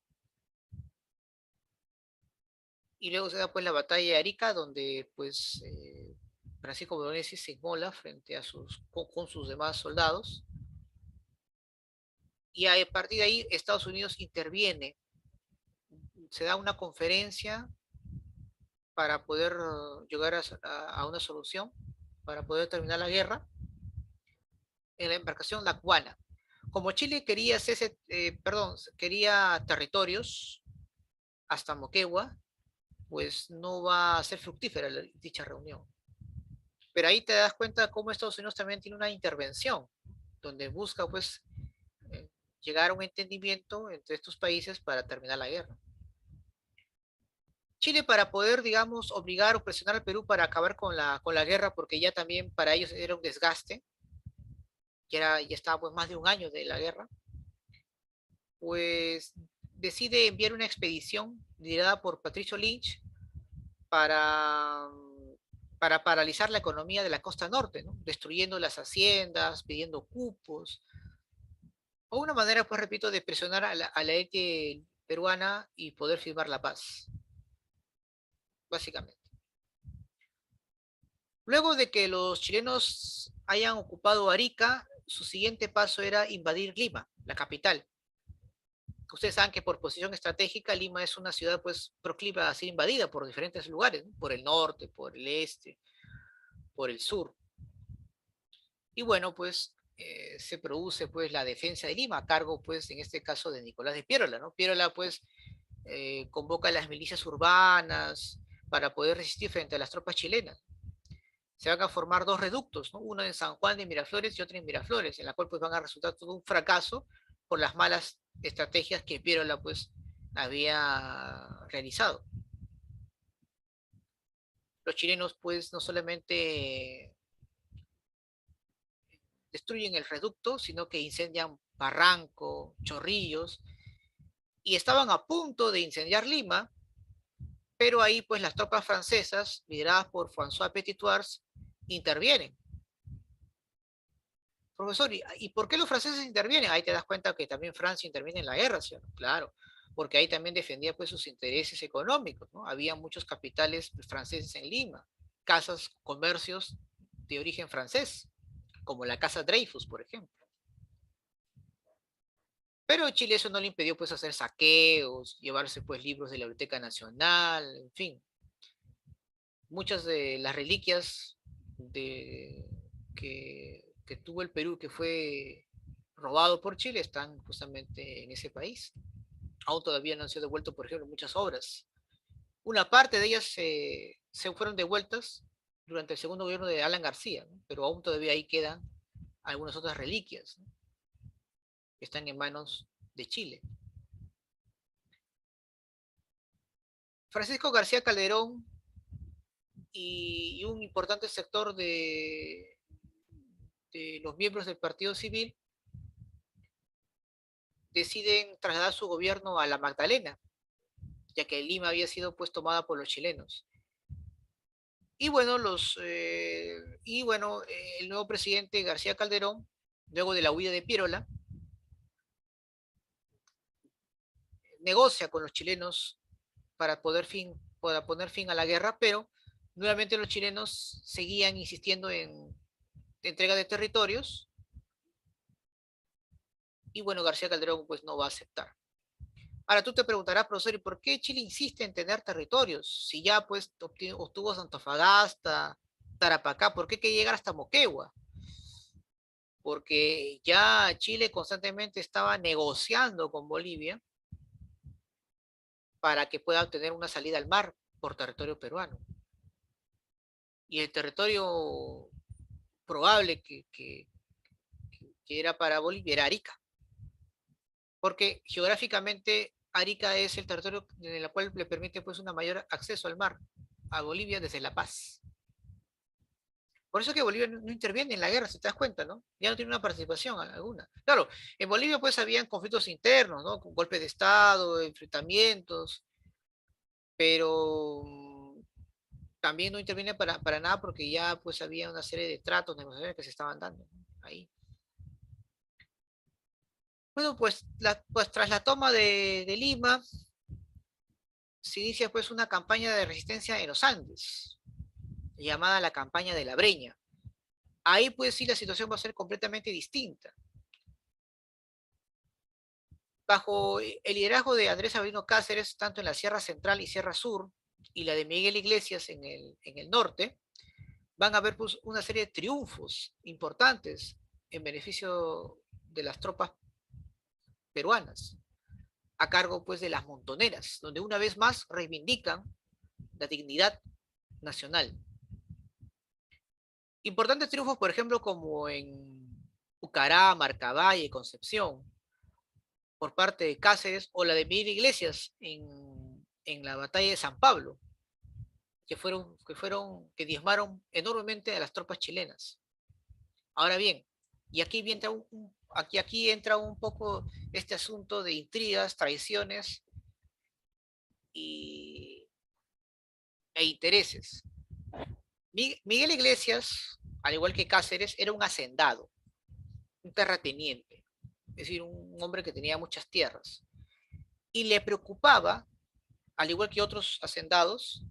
Y luego se da pues la batalla de Arica, donde pues Francisco Bolognesi se inmola frente a con sus demás soldados. Y a partir de ahí Estados Unidos interviene. Se da una conferencia para poder llegar a una solución, para poder terminar la guerra, en la embarcación La Cubana. Como Chile quería, quería territorios hasta Moquegua, pues no va a ser fructífera dicha reunión. Pero ahí te das cuenta cómo Estados Unidos también tiene una intervención, donde busca pues eh, llegar a un entendimiento entre estos países para terminar la guerra. Chile para poder, digamos, obligar o presionar al Perú para acabar con la guerra, porque ya también para ellos era un desgaste, ya estaba pues más de un año de la guerra, pues decide enviar una expedición liderada por Patricio Lynch para, para paralizar la economía de la costa norte, ¿no? Destruyendo las haciendas, pidiendo cupos, o una manera, pues repito, de presionar a la élite peruana y poder firmar la paz, básicamente. Luego de que los chilenos hayan ocupado Arica, su siguiente paso era invadir Lima, la capital. Ustedes saben que por posición estratégica Lima es una ciudad pues proclive a ser invadida por diferentes lugares, ¿no? Por el norte, por el este, por el sur. Y bueno, pues se produce pues la defensa de Lima a cargo pues en este caso de Nicolás de Piérola, ¿no? Piérola pues convoca a las milicias urbanas para poder resistir frente a las tropas chilenas. Se van a formar dos reductos, ¿no? Uno en San Juan de Miraflores y otro en Miraflores, en la cual pues van a resultar todo un fracaso por las malas estrategias que Piérola pues había realizado. Los chilenos pues no solamente destruyen el reducto, sino que incendian Barranco, Chorrillos, y estaban a punto de incendiar Lima, pero ahí pues las tropas francesas, lideradas por François Petitoires, intervienen. Profesor, ¿y por qué los franceses intervienen? Ahí te das cuenta que también Francia interviene en la guerra, ¿sí? Claro, porque ahí también defendía pues sus intereses económicos, ¿no? Había muchos capitales franceses en Lima, casas, comercios de origen francés, como la Casa Dreyfus, por ejemplo. Pero Chile eso no le impidió pues hacer saqueos, llevarse pues libros de la Biblioteca Nacional, en fin, muchas de las reliquias que tuvo el Perú, que fue robado por Chile, están justamente en ese país. Aún todavía no han sido devueltos, por ejemplo, muchas obras. Una parte de ellas se fueron devueltas durante el segundo gobierno de Alan García, ¿no? Pero aún todavía ahí quedan algunas otras reliquias, ¿no? Que están en manos de Chile. Francisco García Calderón y un importante sector de los miembros del Partido Civil deciden trasladar su gobierno a la Magdalena, ya que Lima había sido pues tomada por los chilenos. Y bueno, el nuevo presidente García Calderón, luego de la huida de Piérola, negocia con los chilenos para poner fin a la guerra, pero nuevamente los chilenos seguían insistiendo en entrega de territorios y bueno, García Calderón pues no va a aceptar. Ahora tú te preguntarás, profesor, ¿y por qué Chile insiste en tener territorios? Si ya pues obtuvo Antofagasta, Tarapacá, ¿por qué hay que llegar hasta Moquegua? Porque ya Chile constantemente estaba negociando con Bolivia para que pueda obtener una salida al mar por territorio peruano. Y el territorio probable que era para Bolivia era Arica, porque geográficamente Arica es el territorio en el cual le permite pues un mayor acceso al mar a Bolivia desde La Paz. Por eso es que Bolivia no interviene en la guerra, si te das cuenta, ¿no? Ya no tiene una participación alguna. Claro, en Bolivia pues habían conflictos internos, ¿no? Con golpes de Estado, enfrentamientos, pero también no interviene para nada porque ya pues había una serie de tratos, negociaciones que se estaban dando, ¿no? Ahí. Bueno, pues, pues tras la toma de Lima, se inicia pues una campaña de resistencia en los Andes, llamada la campaña de la Breña. Ahí pues sí la situación va a ser completamente distinta. Bajo el liderazgo de Andrés Sabino Cáceres, tanto en la Sierra Central y Sierra Sur, y la de Miguel Iglesias en el norte, van a haber pues, una serie de triunfos importantes en beneficio de las tropas peruanas, a cargo pues de las montoneras, donde una vez más reivindican la dignidad nacional. Importantes triunfos, por ejemplo, como en Ucará, Marcavalle, Concepción, por parte de Cáceres, o la de Miguel Iglesias en la batalla de San Pablo, que diezmaron enormemente a las tropas chilenas. Ahora bien, y aquí entra un poco este asunto de intrigas, traiciones y, e intereses. Miguel Iglesias, al igual que Cáceres, era un hacendado, un terrateniente, es decir, un hombre que tenía muchas tierras. Y le preocupaba, al igual que otros hacendados,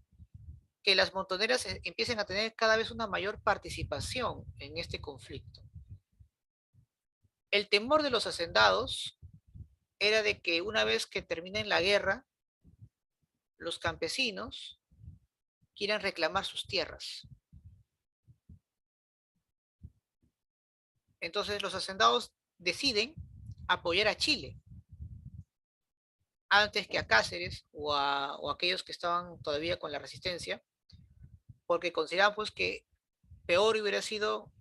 que las montoneras empiecen a tener cada vez una mayor participación en este conflicto. El temor de los hacendados era de que una vez que termine la guerra, los campesinos quieran reclamar sus tierras. Entonces los hacendados deciden apoyar a Chile antes que a Cáceres o a aquellos que estaban todavía con la resistencia, porque consideraban pues que peor hubiera sido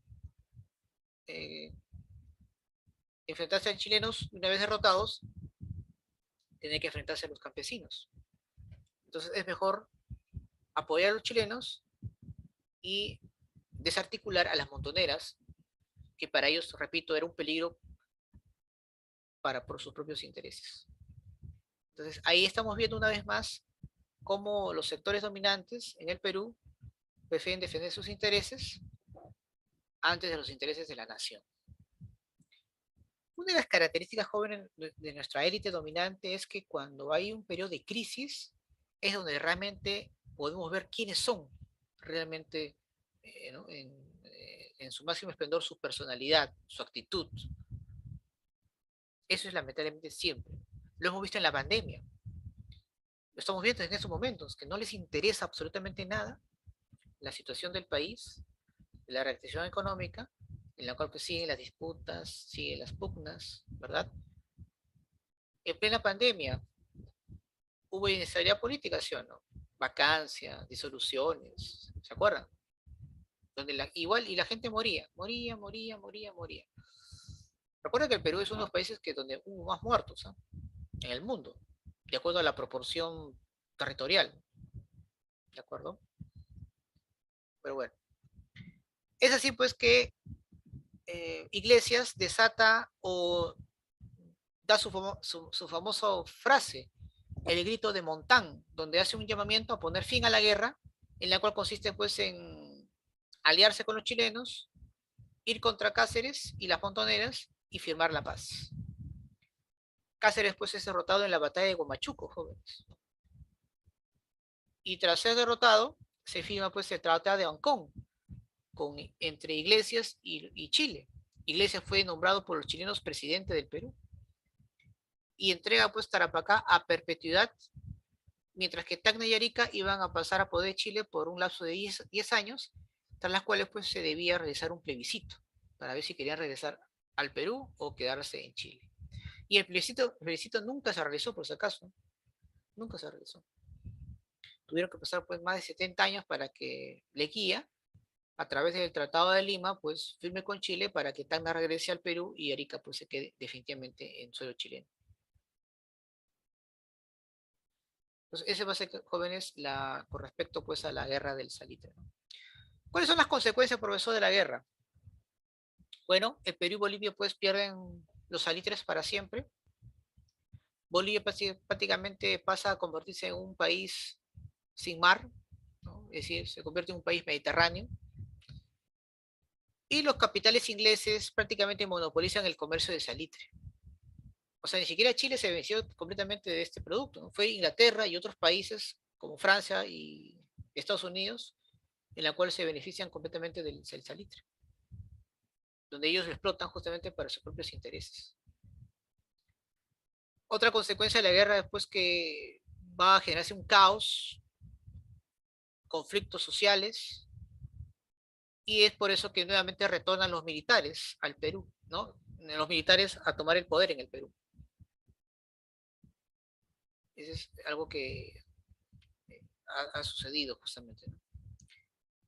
eh, enfrentarse a chilenos una vez derrotados, tener que enfrentarse a los campesinos. Entonces es mejor apoyar a los chilenos y desarticular a las montoneras, que para ellos, repito, era un peligro por sus propios intereses. Entonces ahí estamos viendo una vez más cómo los sectores dominantes en el Perú prefieren defender sus intereses antes de los intereses de la nación. Una de las características jóvenes de nuestra élite dominante es que cuando hay un periodo de crisis es donde realmente podemos ver quiénes son realmente ¿no? En su máximo esplendor su personalidad, su actitud. Eso es lamentablemente siempre. Lo hemos visto en la pandemia. Lo estamos viendo en estos momentos, que no les interesa absolutamente nada la situación del país, la reactivación económica, en la cual pues, siguen las disputas, siguen las pugnas, ¿verdad? En plena pandemia hubo inestabilidad política, ¿sí o no? Vacancias, disoluciones, ¿se acuerdan? Donde igual y la gente moría. Recuerda que el Perú es uno de los países donde hubo más muertos, ¿eh? En el mundo, de acuerdo a la proporción territorial, ¿de acuerdo? Pero bueno, es así pues que Iglesias desata o da su famosa frase, el grito de Montán, donde hace un llamamiento a poner fin a la guerra, en la cual consiste pues en aliarse con los chilenos, ir contra Cáceres y las montoneras y firmar la paz. Cáceres pues es derrotado en la batalla de Huamachuco, jóvenes. Y tras ser derrotado, se firma pues el Tratado de Ancón entre Iglesias y Chile. Iglesias fue nombrado por los chilenos presidente del Perú y entrega pues Tarapacá a perpetuidad, mientras que Tacna y Arica iban a pasar a poder Chile por un lapso de 10 años, tras las cuales pues se debía realizar un plebiscito para ver si querían regresar al Perú o quedarse en Chile. Y el plebiscito nunca se realizó, por si acaso. nunca se regresó. Tuvieron que pasar pues más de 70 años para que Leguía, a través del Tratado de Lima, pues firme con Chile para que Tacna regrese al Perú y Arica pues se quede definitivamente en suelo chileno. Entonces, ese va a ser, jóvenes, con respecto pues a la guerra del salitre, ¿no? ¿Cuáles son las consecuencias, profesor, de la guerra? Bueno, el Perú y Bolivia pues pierden los salitres para siempre. Bolivia prácticamente pasa a convertirse en un país sin mar, ¿no? Es decir, se convierte en un país mediterráneo. Y los capitales ingleses prácticamente monopolizan el comercio de salitre. O sea, ni siquiera Chile se venció completamente de este producto, ¿no? Fue Inglaterra y otros países como Francia y Estados Unidos en la cual se benefician completamente del salitre, donde ellos lo explotan justamente para sus propios intereses. Otra consecuencia de la guerra después que va a generarse un caos, conflictos sociales, y es por eso que nuevamente retornan los militares al Perú, ¿no? Los militares a tomar el poder en el Perú. Eso es algo que ha sucedido justamente, ¿no?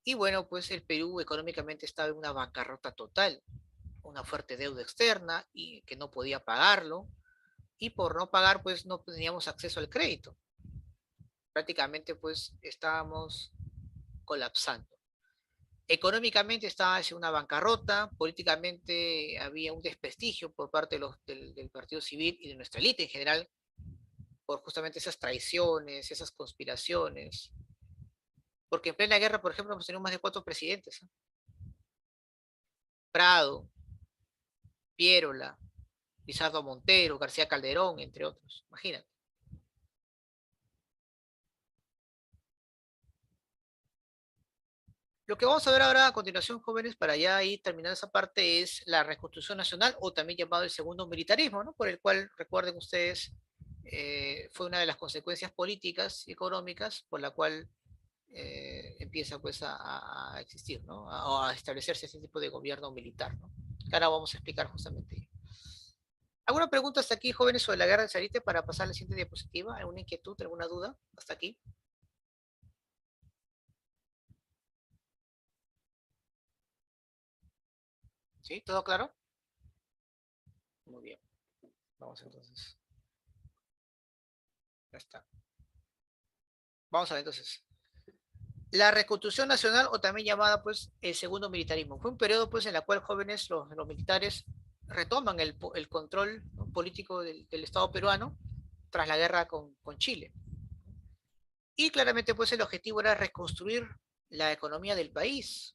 Y bueno, pues el Perú económicamente estaba en una bancarrota total, una fuerte deuda externa y que no podía pagarlo, y por no pagar pues no teníamos acceso al crédito. Prácticamente pues estábamos colapsando. Económicamente estaba hacia una bancarrota, políticamente había un desprestigio por parte del Partido Civil y de nuestra élite en general, por justamente esas traiciones, esas conspiraciones, porque en plena guerra, por ejemplo, hemos tenido más de 4 presidentes, ¿eh? Prado, Piérola, Lizardo Montero, García Calderón, entre otros, imagínate. Lo que vamos a ver ahora a continuación, jóvenes, para ya ir terminando esa parte, es la reconstrucción nacional, o también llamado el segundo militarismo, ¿no? Por el cual, recuerden ustedes, fue una de las consecuencias políticas y económicas por la cual empieza pues a existir, ¿no? A establecerse ese tipo de gobierno militar, ¿no? Que ahora vamos a explicar justamente. ¿Alguna pregunta hasta aquí, jóvenes, sobre la guerra de Sarite para pasar a la siguiente diapositiva? ¿Alguna inquietud, alguna duda hasta aquí? ¿Sí? ¿Todo claro? Muy bien. Vamos entonces. Ya está. Vamos a ver entonces. La Reconstrucción Nacional, o también llamada pues el segundo militarismo, fue un periodo pues en el cual jóvenes, los militares retoman el control, ¿no?, político del Estado peruano tras la guerra con Chile. Y claramente pues el objetivo era reconstruir la economía del país,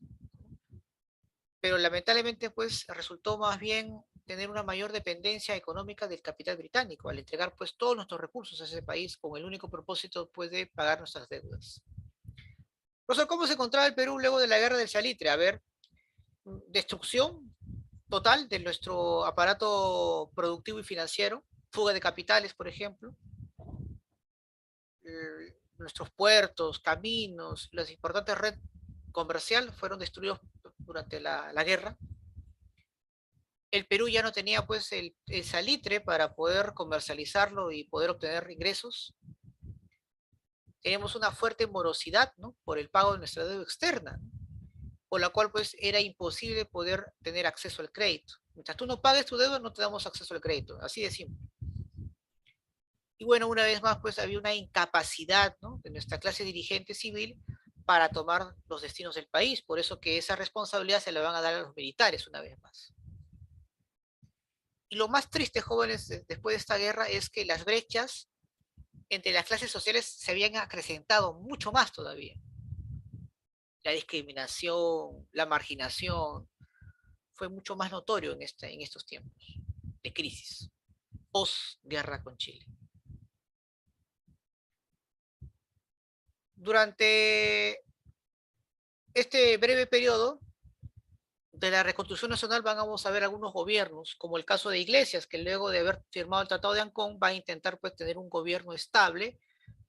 pero lamentablemente pues resultó más bien tener una mayor dependencia económica del capital británico, al entregar pues todos nuestros recursos a ese país con el único propósito pues de pagar nuestras deudas. Profesor, ¿cómo se encontraba el Perú luego de la guerra del salitre? A ver, destrucción total de nuestro aparato productivo y financiero, fuga de capitales, por ejemplo, nuestros puertos, caminos, las importantes redes comercial fueron destruidos durante la guerra. El Perú ya no tenía pues el salitre para poder comercializarlo y poder obtener ingresos. Tenemos una fuerte morosidad, ¿no?, por el pago de nuestra deuda externa, ¿no?, por la cual pues era imposible poder tener acceso al crédito. Mientras tú no pagues tu deuda, no te damos acceso al crédito, así de simple. Y bueno, una vez más, pues había una incapacidad, ¿no?, de nuestra clase dirigente civil para tomar los destinos del país, por eso que esa responsabilidad se la van a dar a los militares una vez más. Y lo más triste, jóvenes, después de esta guerra es que las brechas entre las clases sociales se habían acrecentado mucho más todavía. La discriminación, la marginación, fue mucho más notorio en estos tiempos de crisis, post-guerra con Chile. Durante este breve periodo de la reconstrucción nacional vamos a ver algunos gobiernos, como el caso de Iglesias, que luego de haber firmado el Tratado de Ancón va a intentar pues tener un gobierno estable,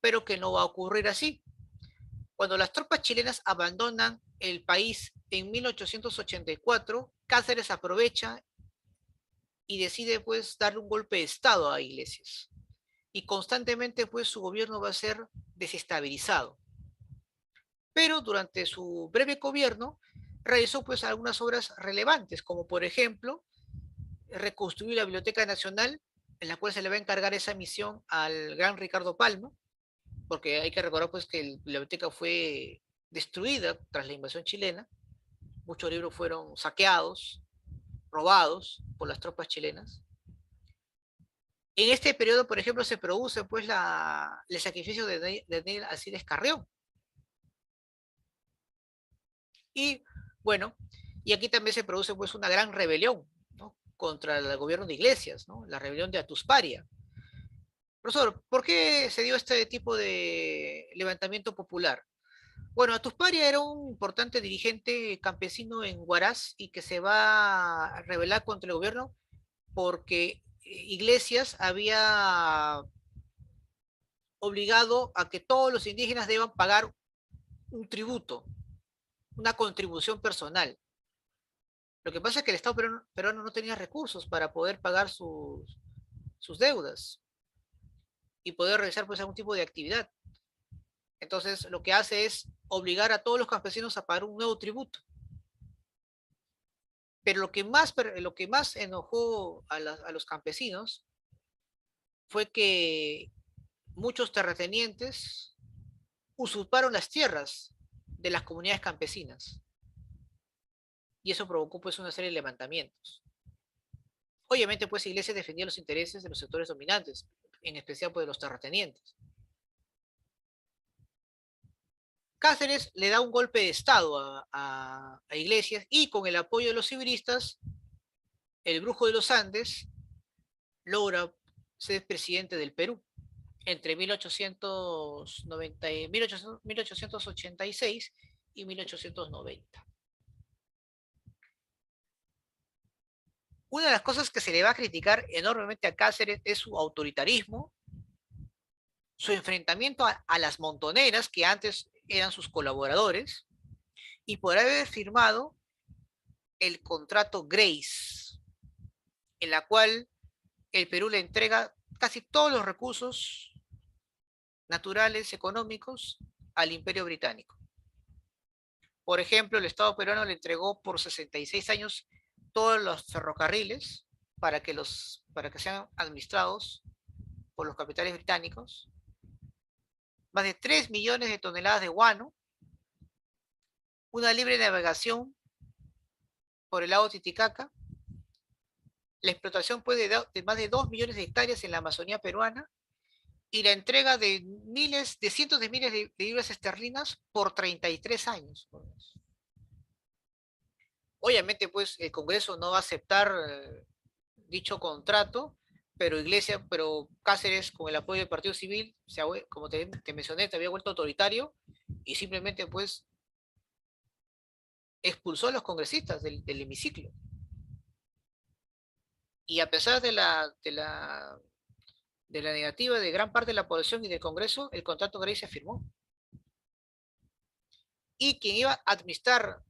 pero que no va a ocurrir así. Cuando las tropas chilenas abandonan el país en 1884, Cáceres aprovecha y decide pues darle un golpe de estado a Iglesias y constantemente pues su gobierno va a ser desestabilizado. Pero durante su breve gobierno realizó pues algunas obras relevantes, como por ejemplo reconstruir la Biblioteca Nacional, en la cual se le va a encargar esa misión al gran Ricardo Palma, porque hay que recordar pues que la biblioteca fue destruida tras la invasión chilena, muchos libros fueron saqueados, robados por las tropas chilenas. En este periodo, por ejemplo, se produce pues el sacrificio de Daniel Alcides Carrión. Y bueno, y aquí también se produce pues una gran rebelión, ¿no?, contra el gobierno de Iglesias, ¿no?, la rebelión de Atusparia. Profesor, ¿por qué se dio este tipo de levantamiento popular? Bueno, Atusparia era un importante dirigente campesino en Huaraz y que se va a rebelar contra el gobierno porque Iglesias había obligado a que todos los indígenas deban pagar un tributo, una contribución personal. Lo que pasa es que el Estado peruano no tenía recursos para poder pagar sus deudas y poder realizar pues algún tipo de actividad. Entonces lo que hace es obligar a todos los campesinos a pagar un nuevo tributo. Pero lo que más enojó a los campesinos fue que muchos terratenientes usurparon las tierras de las comunidades campesinas y eso provocó pues una serie de levantamientos. Obviamente pues Iglesias defendía los intereses de los sectores dominantes, en especial pues de los terratenientes. Cáceres le da un golpe de estado a Iglesias y con el apoyo de los civilistas, el Brujo de los Andes logra ser presidente del Perú entre 1886 y 1890. Una de las cosas que se le va a criticar enormemente a Cáceres es su autoritarismo, su enfrentamiento a las montoneras que antes eran sus colaboradores y por haber firmado el contrato Grace, en la cual el Perú le entrega casi todos los recursos naturales, económicos, al Imperio Británico. Por ejemplo, el Estado peruano le entregó por 66 años todos los ferrocarriles para que sean administrados por los capitales británicos, más de 3 millones de toneladas de guano, una libre navegación por el lago Titicaca, la explotación pues, de más de 2 millones de hectáreas en la Amazonía peruana y la entrega de cientos de miles de libras esterlinas por 33 años. Obviamente, pues, el Congreso no va a aceptar dicho contrato, pero Cáceres, con el apoyo del Partido Civil, como te mencioné, te había vuelto autoritario y simplemente, pues, expulsó a los congresistas del hemiciclo. Y a pesar de la negativa de gran parte de la población y del Congreso, el contrato Grey se firmó. Y quien iba a administrar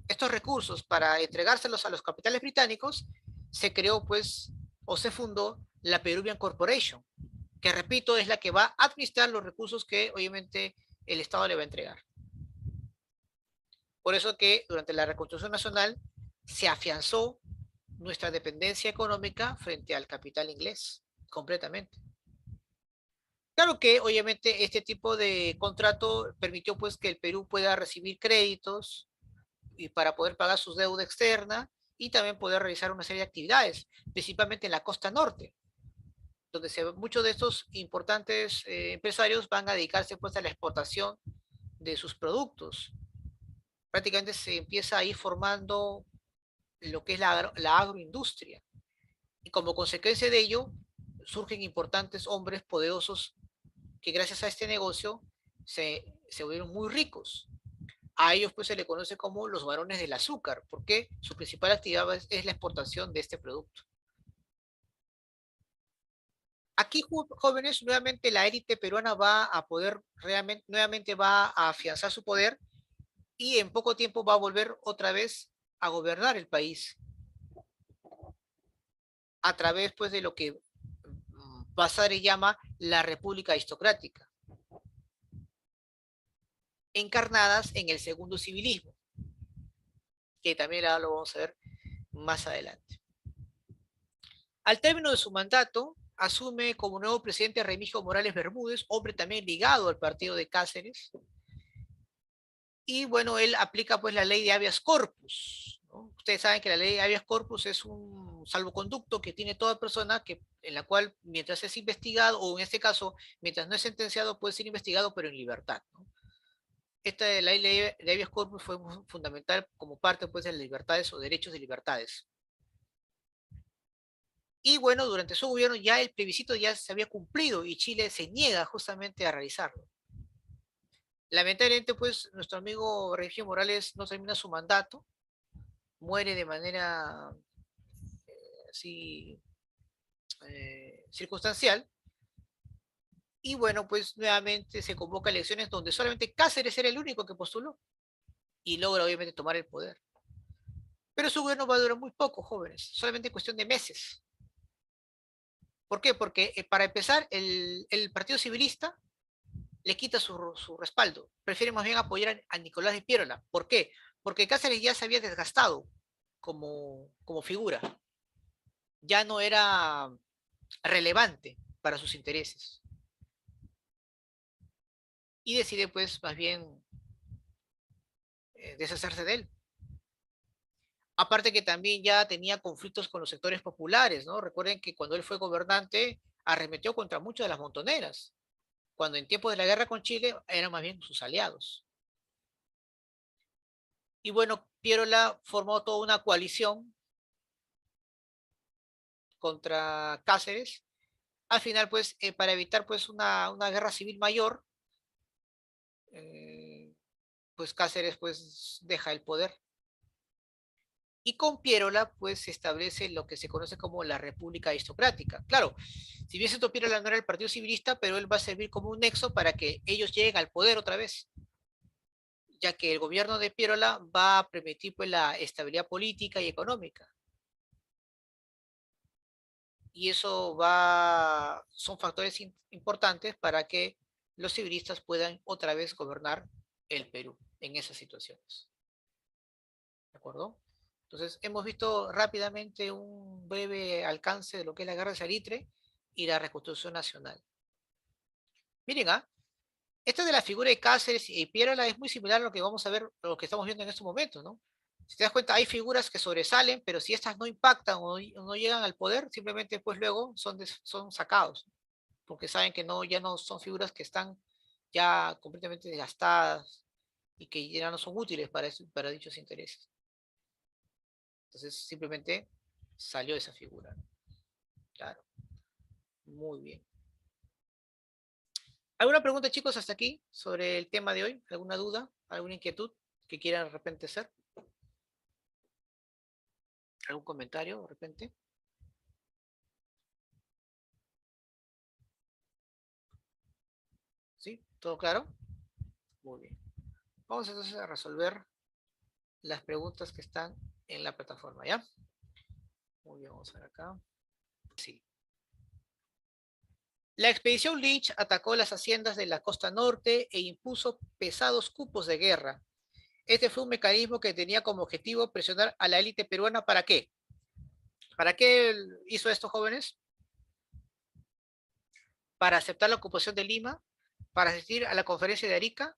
estos recursos para entregárselos a los capitales británicos, se creó pues, o se fundó la Peruvian Corporation, que repito, es la que va a administrar los recursos que obviamente el Estado le va a entregar. Por eso que durante la Reconstrucción Nacional se afianzó nuestra dependencia económica frente al capital inglés, completamente. Claro que obviamente este tipo de contrato permitió pues que el Perú pueda recibir créditos y para poder pagar su deuda externa y también poder realizar una serie de actividades, principalmente en la costa norte, donde muchos de estos importantes empresarios van a dedicarse pues a la exportación de sus productos. Prácticamente se empieza a ir formando lo que es la agroindustria. Y como consecuencia de ello, surgen importantes hombres poderosos que gracias a este negocio se volvieron muy ricos. A ellos pues se le conoce como los varones del azúcar, porque su principal actividad es la exportación de este producto. Aquí, jóvenes, nuevamente la élite peruana va a poder, realmente, nuevamente va a afianzar su poder y en poco tiempo va a volver otra vez a gobernar el país a través pues de lo que Basadre llama la República Aristocrática, encarnadas en el segundo civilismo, que también lo vamos a ver más adelante. Al término de su mandato, asume como nuevo presidente a Remigio Morales Bermúdez, hombre también ligado al partido de Cáceres, y bueno, él aplica pues la ley de habeas corpus, ¿no? Ustedes saben que la ley de habeas corpus es un salvoconducto que tiene toda persona en la cual mientras es investigado, o en este caso, mientras no es sentenciado, puede ser investigado, pero en libertad, ¿no? Esta ley de habeas corpus fue fundamental como parte pues de las libertades o derechos de libertades. Y bueno, durante su gobierno ya el plebiscito ya se había cumplido y Chile se niega justamente a realizarlo. Lamentablemente, pues, nuestro amigo Remigio Morales no termina su mandato, muere de manera así circunstancial, y bueno, pues nuevamente se convoca elecciones donde solamente Cáceres era el único que postuló y logra obviamente tomar el poder. Pero su gobierno va a durar muy poco, jóvenes, solamente cuestión de meses. ¿Por qué? Porque para empezar, el Partido Civilista le quita su respaldo. Prefiere más bien apoyar a Nicolás de Piérola. ¿Por qué? Porque Cáceres ya se había desgastado como figura. Ya no era relevante para sus intereses. Y decide, pues, más bien deshacerse de él. Aparte que también ya tenía conflictos con los sectores populares, ¿no? Recuerden que cuando él fue gobernante, arremetió contra muchas de las montoneras, cuando en tiempos de la guerra con Chile eran más bien sus aliados. Y bueno, Piérola formó toda una coalición contra Cáceres. Al final, pues, para evitar pues una guerra civil mayor, eh, pues Cáceres pues deja el poder. Y con Piérola, pues se establece lo que se conoce como la República Aristocrática. Claro, si bien cierto, Piérola no era el Partido Civilista, pero él va a servir como un nexo para que ellos lleguen al poder otra vez, ya que el gobierno de Piérola va a permitir pues la estabilidad política y económica. Y eso son factores importantes para que los civilistas puedan otra vez gobernar el Perú en esas situaciones. ¿De acuerdo? Entonces, hemos visto rápidamente un breve alcance de lo que es la guerra de Salitre y la reconstrucción nacional. Miren, esta de la figura de Cáceres y Piérola es muy similar a lo que vamos a ver, lo que estamos viendo en estos momentos, ¿no? Si te das cuenta, hay figuras que sobresalen, pero si estas no impactan o no llegan al poder, simplemente pues luego son sacados, porque saben que no, ya no son figuras que están ya completamente desgastadas y que ya no son útiles para dichos intereses. Entonces simplemente salió esa figura. Claro, muy bien. ¿Alguna pregunta, chicos, hasta aquí sobre el tema de hoy? ¿Alguna duda? ¿Alguna inquietud que quieran de repente hacer? ¿Algún comentario de repente? ¿Sí? ¿Todo claro? Muy bien. Vamos entonces a resolver las preguntas que están en la plataforma, ¿ya? Muy bien, vamos a ver acá. Sí. La expedición Lynch atacó las haciendas de la costa norte e impuso pesados cupos de guerra. Este fue un mecanismo que tenía como objetivo presionar a la élite peruana. ¿Para qué? ¿Para qué hizo esto, jóvenes? Para aceptar la ocupación de Lima, para asistir a la conferencia de Arica,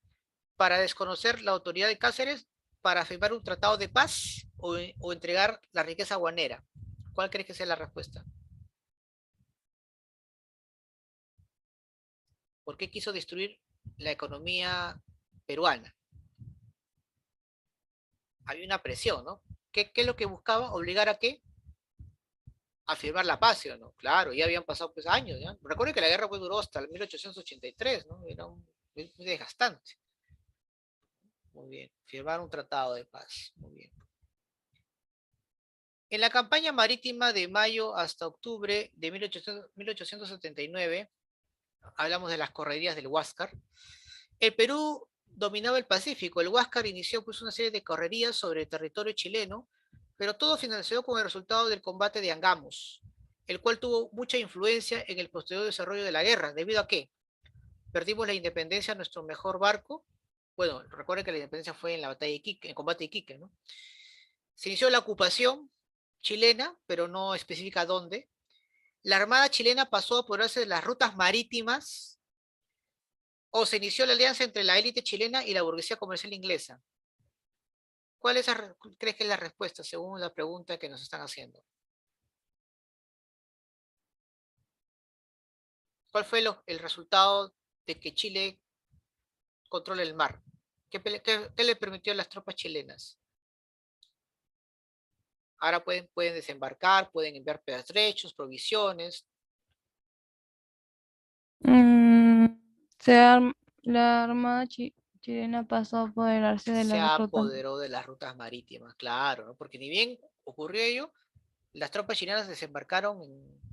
para desconocer la autoridad de Cáceres, para firmar un tratado de paz o entregar la riqueza guanera. ¿Cuál crees que sea la respuesta? ¿Por qué quiso destruir la economía peruana? Había una presión, ¿no? ¿Qué es lo que buscaba? ¿Obligar a qué? A firmar la paz, ¿sí o no? Claro, ya habían pasado pues años, ¿ya? Recuerden que la guerra pues, duró hasta el 1883, ¿no? Era muy desgastante. Muy bien, firmar un tratado de paz, muy bien. En la campaña marítima de mayo hasta octubre de 1879, hablamos de las correrías del Huáscar, el Perú dominaba el Pacífico. El Huáscar inició pues una serie de correrías sobre el territorio chileno, pero todo finalizó con el resultado del combate de Angamos. el cual tuvo mucha influencia en el posterior desarrollo de la guerra. ¿Debido a qué? Perdimos la independencia de nuestro mejor barco. Bueno, recuerden que la independencia fue en la batalla de Iquique, en combate de Iquique, ¿no? Se inició la ocupación chilena, pero no especifica dónde. La Armada chilena pasó a apoderarse de las rutas marítimas o se inició la alianza entre la élite chilena y la burguesía comercial inglesa. ¿Cuál crees que es la respuesta según la pregunta que nos están haciendo? ¿Cuál fue el resultado de que Chile controle el mar? ¿Qué le permitió a las tropas chilenas? Ahora pueden desembarcar, pueden enviar pertrechos, provisiones. Mm, se arm- la Armada chilena pasó a apoderarse de Se las rutas. apoderó de las rutas marítimas, claro, ¿no? Porque ni bien ocurrió ello, las tropas chilenas desembarcaron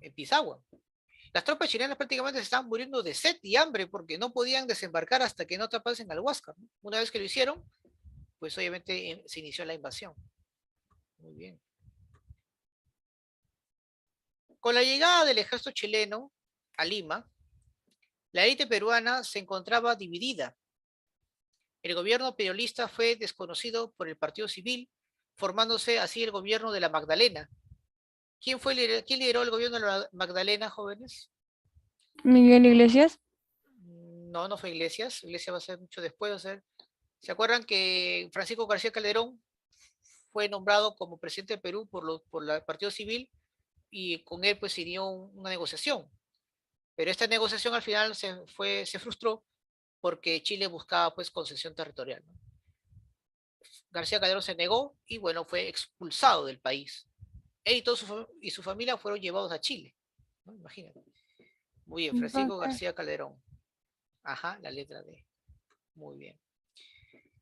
en Pisagua. Las tropas chilenas prácticamente se estaban muriendo de sed y hambre porque no podían desembarcar hasta que no tapasen al Huáscar, ¿no? Una vez que lo hicieron, pues obviamente se inició la invasión. Muy bien. Con la llegada del ejército chileno a Lima, la élite peruana se encontraba dividida. El gobierno periodista fue desconocido por el Partido Civil, formándose así el gobierno de la Magdalena. ¿Quién lideró el gobierno de la Magdalena, jóvenes? Miguel Iglesias. No, no fue Iglesias. Iglesias va a ser mucho después. Va a ser. ¿Se acuerdan que Francisco García Calderón fue nombrado como presidente de Perú por el Partido Civil y con él pues se dio una negociación? Pero esta negociación al final se frustró porque Chile buscaba pues concesión territorial, ¿no? García Calderón se negó y bueno, fue expulsado del país. Él y su familia fueron llevados a Chile, ¿no? Imagínate. Muy bien, Francisco Entonces, García Calderón. Ajá, la letra D. Muy bien.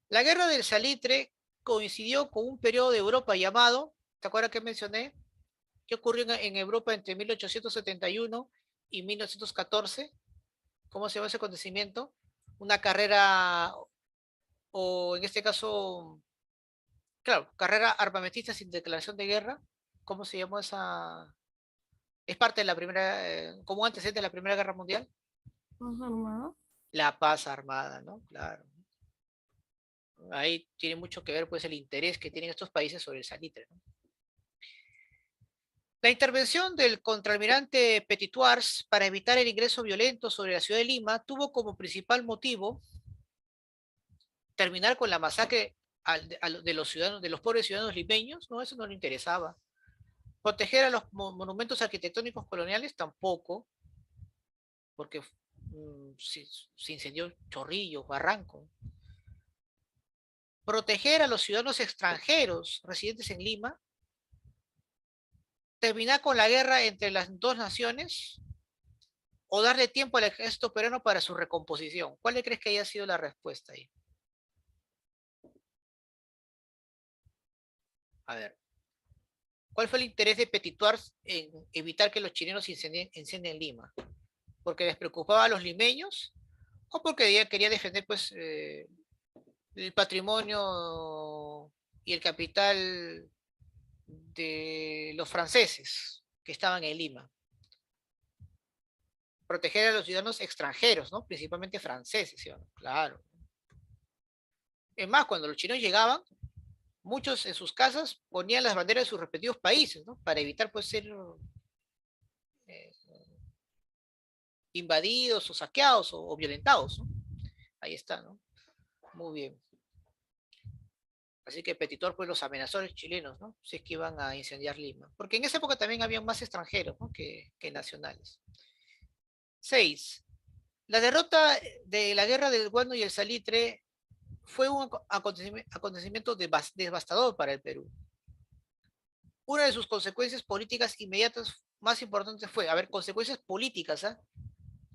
La guerra del Salitre coincidió con un periodo de Europa llamado, ¿te acuerdas que mencioné? ¿Qué ocurrió en Europa entre 1871 y 1914? ¿Cómo se llama ese acontecimiento? Una carrera, o en este caso, claro, carrera armamentista sin declaración de guerra. ¿Cómo se llamó esa? Es parte de la primera, como antecedente de la Primera Guerra Mundial. ¿más armado? La paz armada, ¿no? Claro. Ahí tiene mucho que ver pues el interés que tienen estos países sobre el salitre, ¿no? La intervención del contraalmirante Petitoars para evitar el ingreso violento sobre la ciudad de Lima tuvo como principal motivo terminar con la masacre de los ciudadanos, de los pobres ciudadanos limeños. No, eso no le interesaba. Proteger a los monumentos arquitectónicos coloniales tampoco, porque se incendió Chorrillos, Barranco. Proteger a los ciudadanos extranjeros residentes en Lima, terminar con la guerra entre las dos naciones o darle tiempo al ejército peruano para su recomposición. ¿Cuál le crees que haya sido la respuesta ahí? A ver, ¿cuál fue el interés de Petituar en evitar que los chilenos incendien Lima? ¿Porque les preocupaba a los limeños o porque quería defender pues el patrimonio y el capital de los franceses que estaban en Lima? Proteger a los ciudadanos extranjeros, ¿no? Principalmente franceses, ¿sí o no? Claro. Es más, cuando los chinos llegaban, muchos en sus casas ponían las banderas de sus respectivos países, ¿no? Para evitar pues ser eh, invadidos o saqueados o violentados, ¿no? Ahí está, ¿no? Muy bien. Así que Petitor pues los amenazó a los chilenos, ¿no? Si es que iban a incendiar Lima. Porque en esa época también había más extranjeros, ¿no? que nacionales. 6. La derrota de la guerra del Guano y el Salitre fue un acontecimiento devastador para el Perú. Una de sus consecuencias políticas inmediatas más importantes fue, a ver, consecuencias políticas, ¿eh?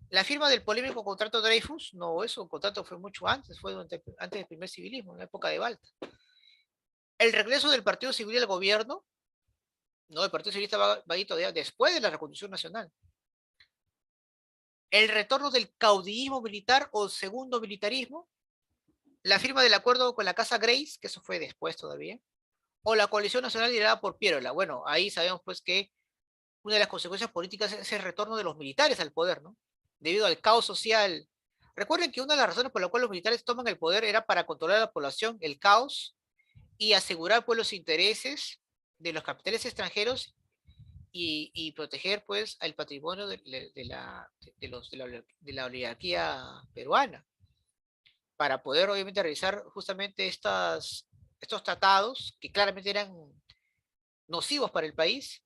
La firma del polémico contrato Dreyfus, no, eso, el contrato fue mucho antes, fue antes del primer civilismo, en la época de Balta. El regreso del Partido Civil al gobierno, no, el Partido Civil estaba ahí todavía después de la Reconstrucción Nacional. El retorno del caudillismo militar o segundo militarismo, la firma del acuerdo con la Casa Grace, que eso fue después todavía, o la coalición nacional liderada por Pierola. Bueno, ahí sabemos pues que una de las consecuencias políticas es el retorno de los militares al poder, ¿no? Debido al caos social. Recuerden que una de las razones por las cuales los militares toman el poder era para controlar a la población, el caos, y asegurar pues los intereses de los capitales extranjeros y proteger pues el patrimonio de la oligarquía peruana, para poder obviamente realizar justamente estos tratados que claramente eran nocivos para el país,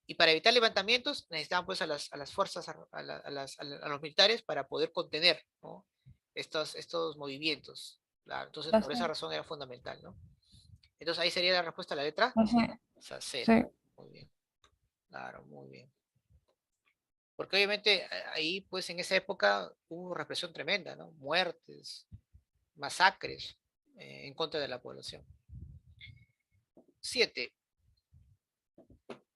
y para evitar levantamientos necesitaban pues a las fuerzas, a los militares para poder contener, ¿no? estos movimientos. Claro, entonces por esa Entonces, razón era fundamental, ¿no? Entonces ahí sería la respuesta a la letra, entonces, o sea, C, sí. ¿no? Muy bien, claro, muy bien. Porque obviamente ahí pues en esa época hubo represión tremenda, ¿no? Muertes, masacres en contra de la población. 7.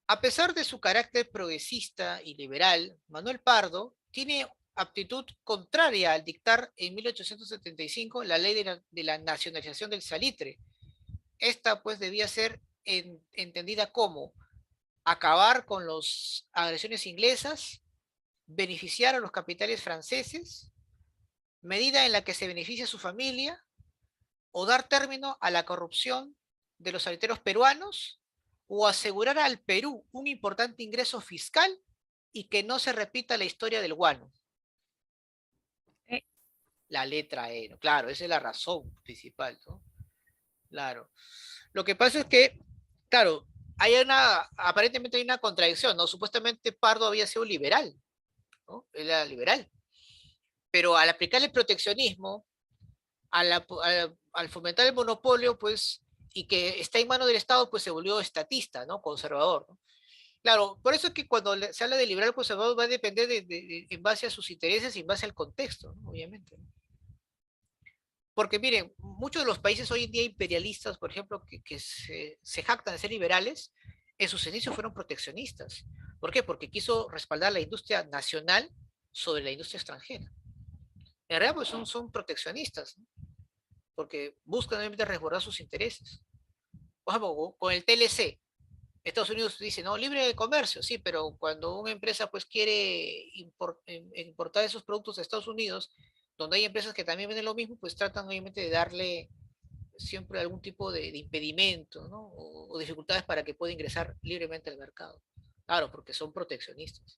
A pesar de su carácter progresista y liberal, Manuel Pardo tiene aptitud contraria al dictar en 1875 la ley de la nacionalización del salitre. Esta pues debía ser entendida como acabar con las agresiones inglesas, beneficiar a los capitales franceses, medida en la que se beneficia a su familia, o dar término a la corrupción de los saliteros peruanos, o asegurar al Perú un importante ingreso fiscal y que no se repita la historia del guano. Sí. La letra E, ¿no? Claro, esa es la razón principal, ¿no? Claro. Lo que pasa es que, claro, aparentemente hay una contradicción, ¿no? Supuestamente Pardo había sido liberal, ¿no? Era liberal, pero al aplicar el proteccionismo, al fomentar el monopolio, pues, y que está en manos del Estado, pues se volvió estatista, ¿no? Conservador, ¿no? Claro, por eso es que cuando se habla de liberal conservador va a depender en base a sus intereses y en base al contexto, ¿no? Obviamente, ¿no? Porque miren, muchos de los países hoy en día imperialistas, por ejemplo, que se jactan de ser liberales, en sus inicios fueron proteccionistas. ¿Por qué? Porque quiso respaldar la industria nacional sobre la industria extranjera. En realidad, pues son proteccionistas, ¿no? Porque buscan obviamente resguardar sus intereses. Por ejemplo, con el TLC, Estados Unidos dice, no, libre de comercio, sí, pero cuando una empresa pues quiere importar esos productos a Estados Unidos, donde hay empresas que también venden lo mismo, pues tratan obviamente de darle siempre algún tipo de impedimento, ¿no? O dificultades para que pueda ingresar libremente al mercado. Claro, porque son proteccionistas.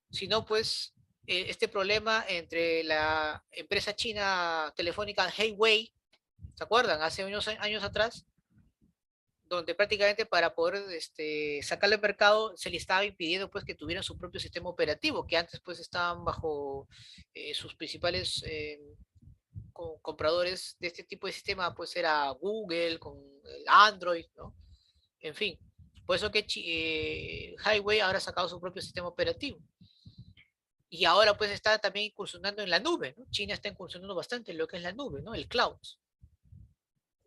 Si no, pues este problema entre la empresa china telefónica Huawei, ¿se acuerdan? Hace unos años atrás, donde prácticamente para poder sacarle al mercado se le estaba impidiendo pues que tuvieran su propio sistema operativo, que antes pues estaban bajo sus principales compradores de este tipo de sistema, pues era Google, con el Android, ¿no? En fin, por eso que Highway ahora ha sacado su propio sistema operativo. Y ahora pues está también incursionando en la nube, ¿no? China está incursionando bastante en lo que es la nube, ¿no? El cloud.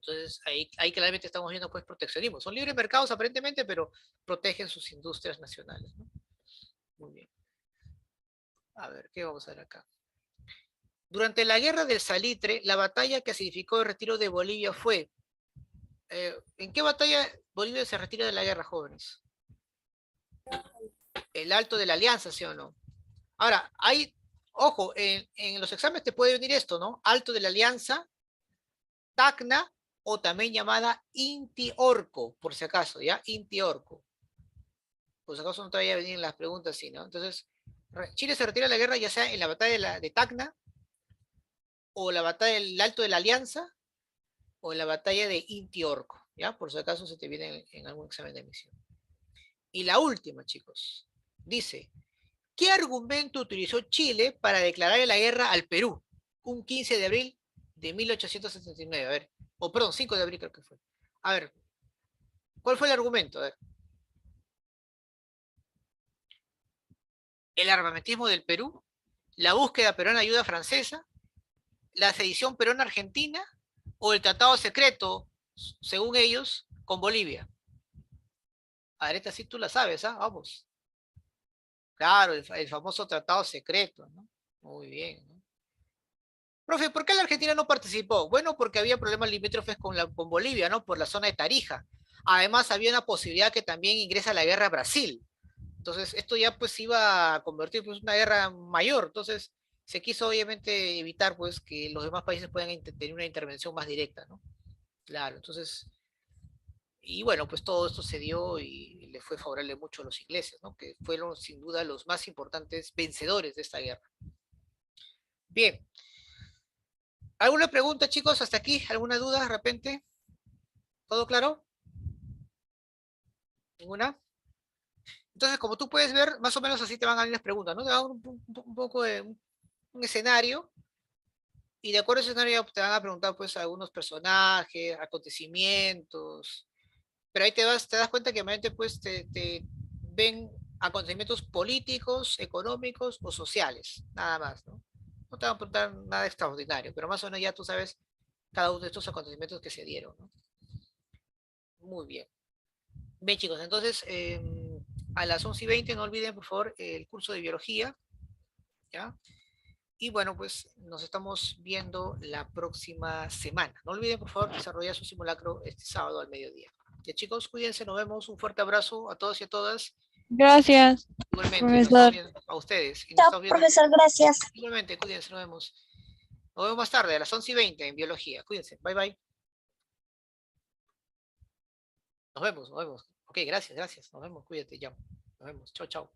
Entonces, ahí claramente estamos viendo pues proteccionismo. Son libres mercados aparentemente, pero protegen sus industrias nacionales, ¿no? Muy bien. A ver, ¿qué vamos a ver acá? Durante la guerra del Salitre, la batalla que significó el retiro de Bolivia fue... ¿en qué batalla Bolivia se retira de la guerra, jóvenes? El Alto de la Alianza, ¿sí o no? Ahora, ojo, en los exámenes te puede venir esto, ¿no? Alto de la Alianza, Tacna, o también llamada Inti-Orco, por si acaso, ¿ya? Inti-Orco. Por si acaso no te vaya a venir en las preguntas, sí, ¿no? Entonces, Chile se retira de la guerra ya sea en la batalla de Tacna, o la batalla del Alto de la Alianza, o en la batalla de Inti-Orco, ¿ya? Por si acaso se te viene en algún examen de admisión. Y la última, chicos, dice, ¿qué argumento utilizó Chile para declarar la guerra al Perú un 15 de abril de 1879? A ver, o perdón, 5 de abril creo que fue. A ver, ¿cuál fue el argumento? A ver, el armamentismo del Perú, la búsqueda peruana de ayuda francesa, la sedición peruana-argentina o el tratado secreto, según ellos, con Bolivia. A ver, esta sí tú la sabes, ¿ah? Vamos. Claro, el famoso tratado secreto, ¿no? Muy bien, ¿no? Profe, ¿por qué la Argentina no participó? Bueno, porque había problemas limítrofes con Bolivia, ¿no? Por la zona de Tarija. Además, había una posibilidad que también ingresa la guerra a Brasil. Entonces, esto ya pues iba a convertir pues una guerra mayor. Entonces, se quiso obviamente evitar pues que los demás países puedan tener una intervención más directa, ¿no? Claro, entonces, y bueno, pues todo esto se dio y le fue favorable mucho a los ingleses, ¿no? Que fueron sin duda los más importantes vencedores de esta guerra. Bien, ¿alguna pregunta, chicos, hasta aquí? ¿Alguna duda de repente? ¿Todo claro? ¿Ninguna? Entonces, como tú puedes ver, más o menos así te van a ir las preguntas, ¿no? Te van a dar un poco de un escenario y de acuerdo al escenario te van a preguntar pues algunos personajes, acontecimientos, pero ahí te das cuenta que realmente pues te ven acontecimientos políticos, económicos o sociales, nada más, ¿no? No te van a preguntar nada extraordinario, pero más o menos ya tú sabes cada uno de estos acontecimientos que se dieron, ¿no? Muy bien. Bien, chicos, entonces a las 11:20 no olviden, por favor, el curso de biología, ¿ya? Y bueno, pues nos estamos viendo la próxima semana. No olviden, por favor, desarrollar su simulacro este sábado al mediodía. Ya, chicos, cuídense, nos vemos. Un fuerte abrazo a todos y a todas. Gracias, Igualmente, nos estamos profesor. viendo a ustedes y nos Chao, estamos viendo. profesor, gracias. Igualmente, cuídense, nos vemos. Nos vemos más tarde, a las 11:20 en biología. Cuídense, bye bye. Nos vemos, nos vemos. Ok, gracias, gracias. Nos vemos, cuídate, ya. Nos vemos, chao, chao.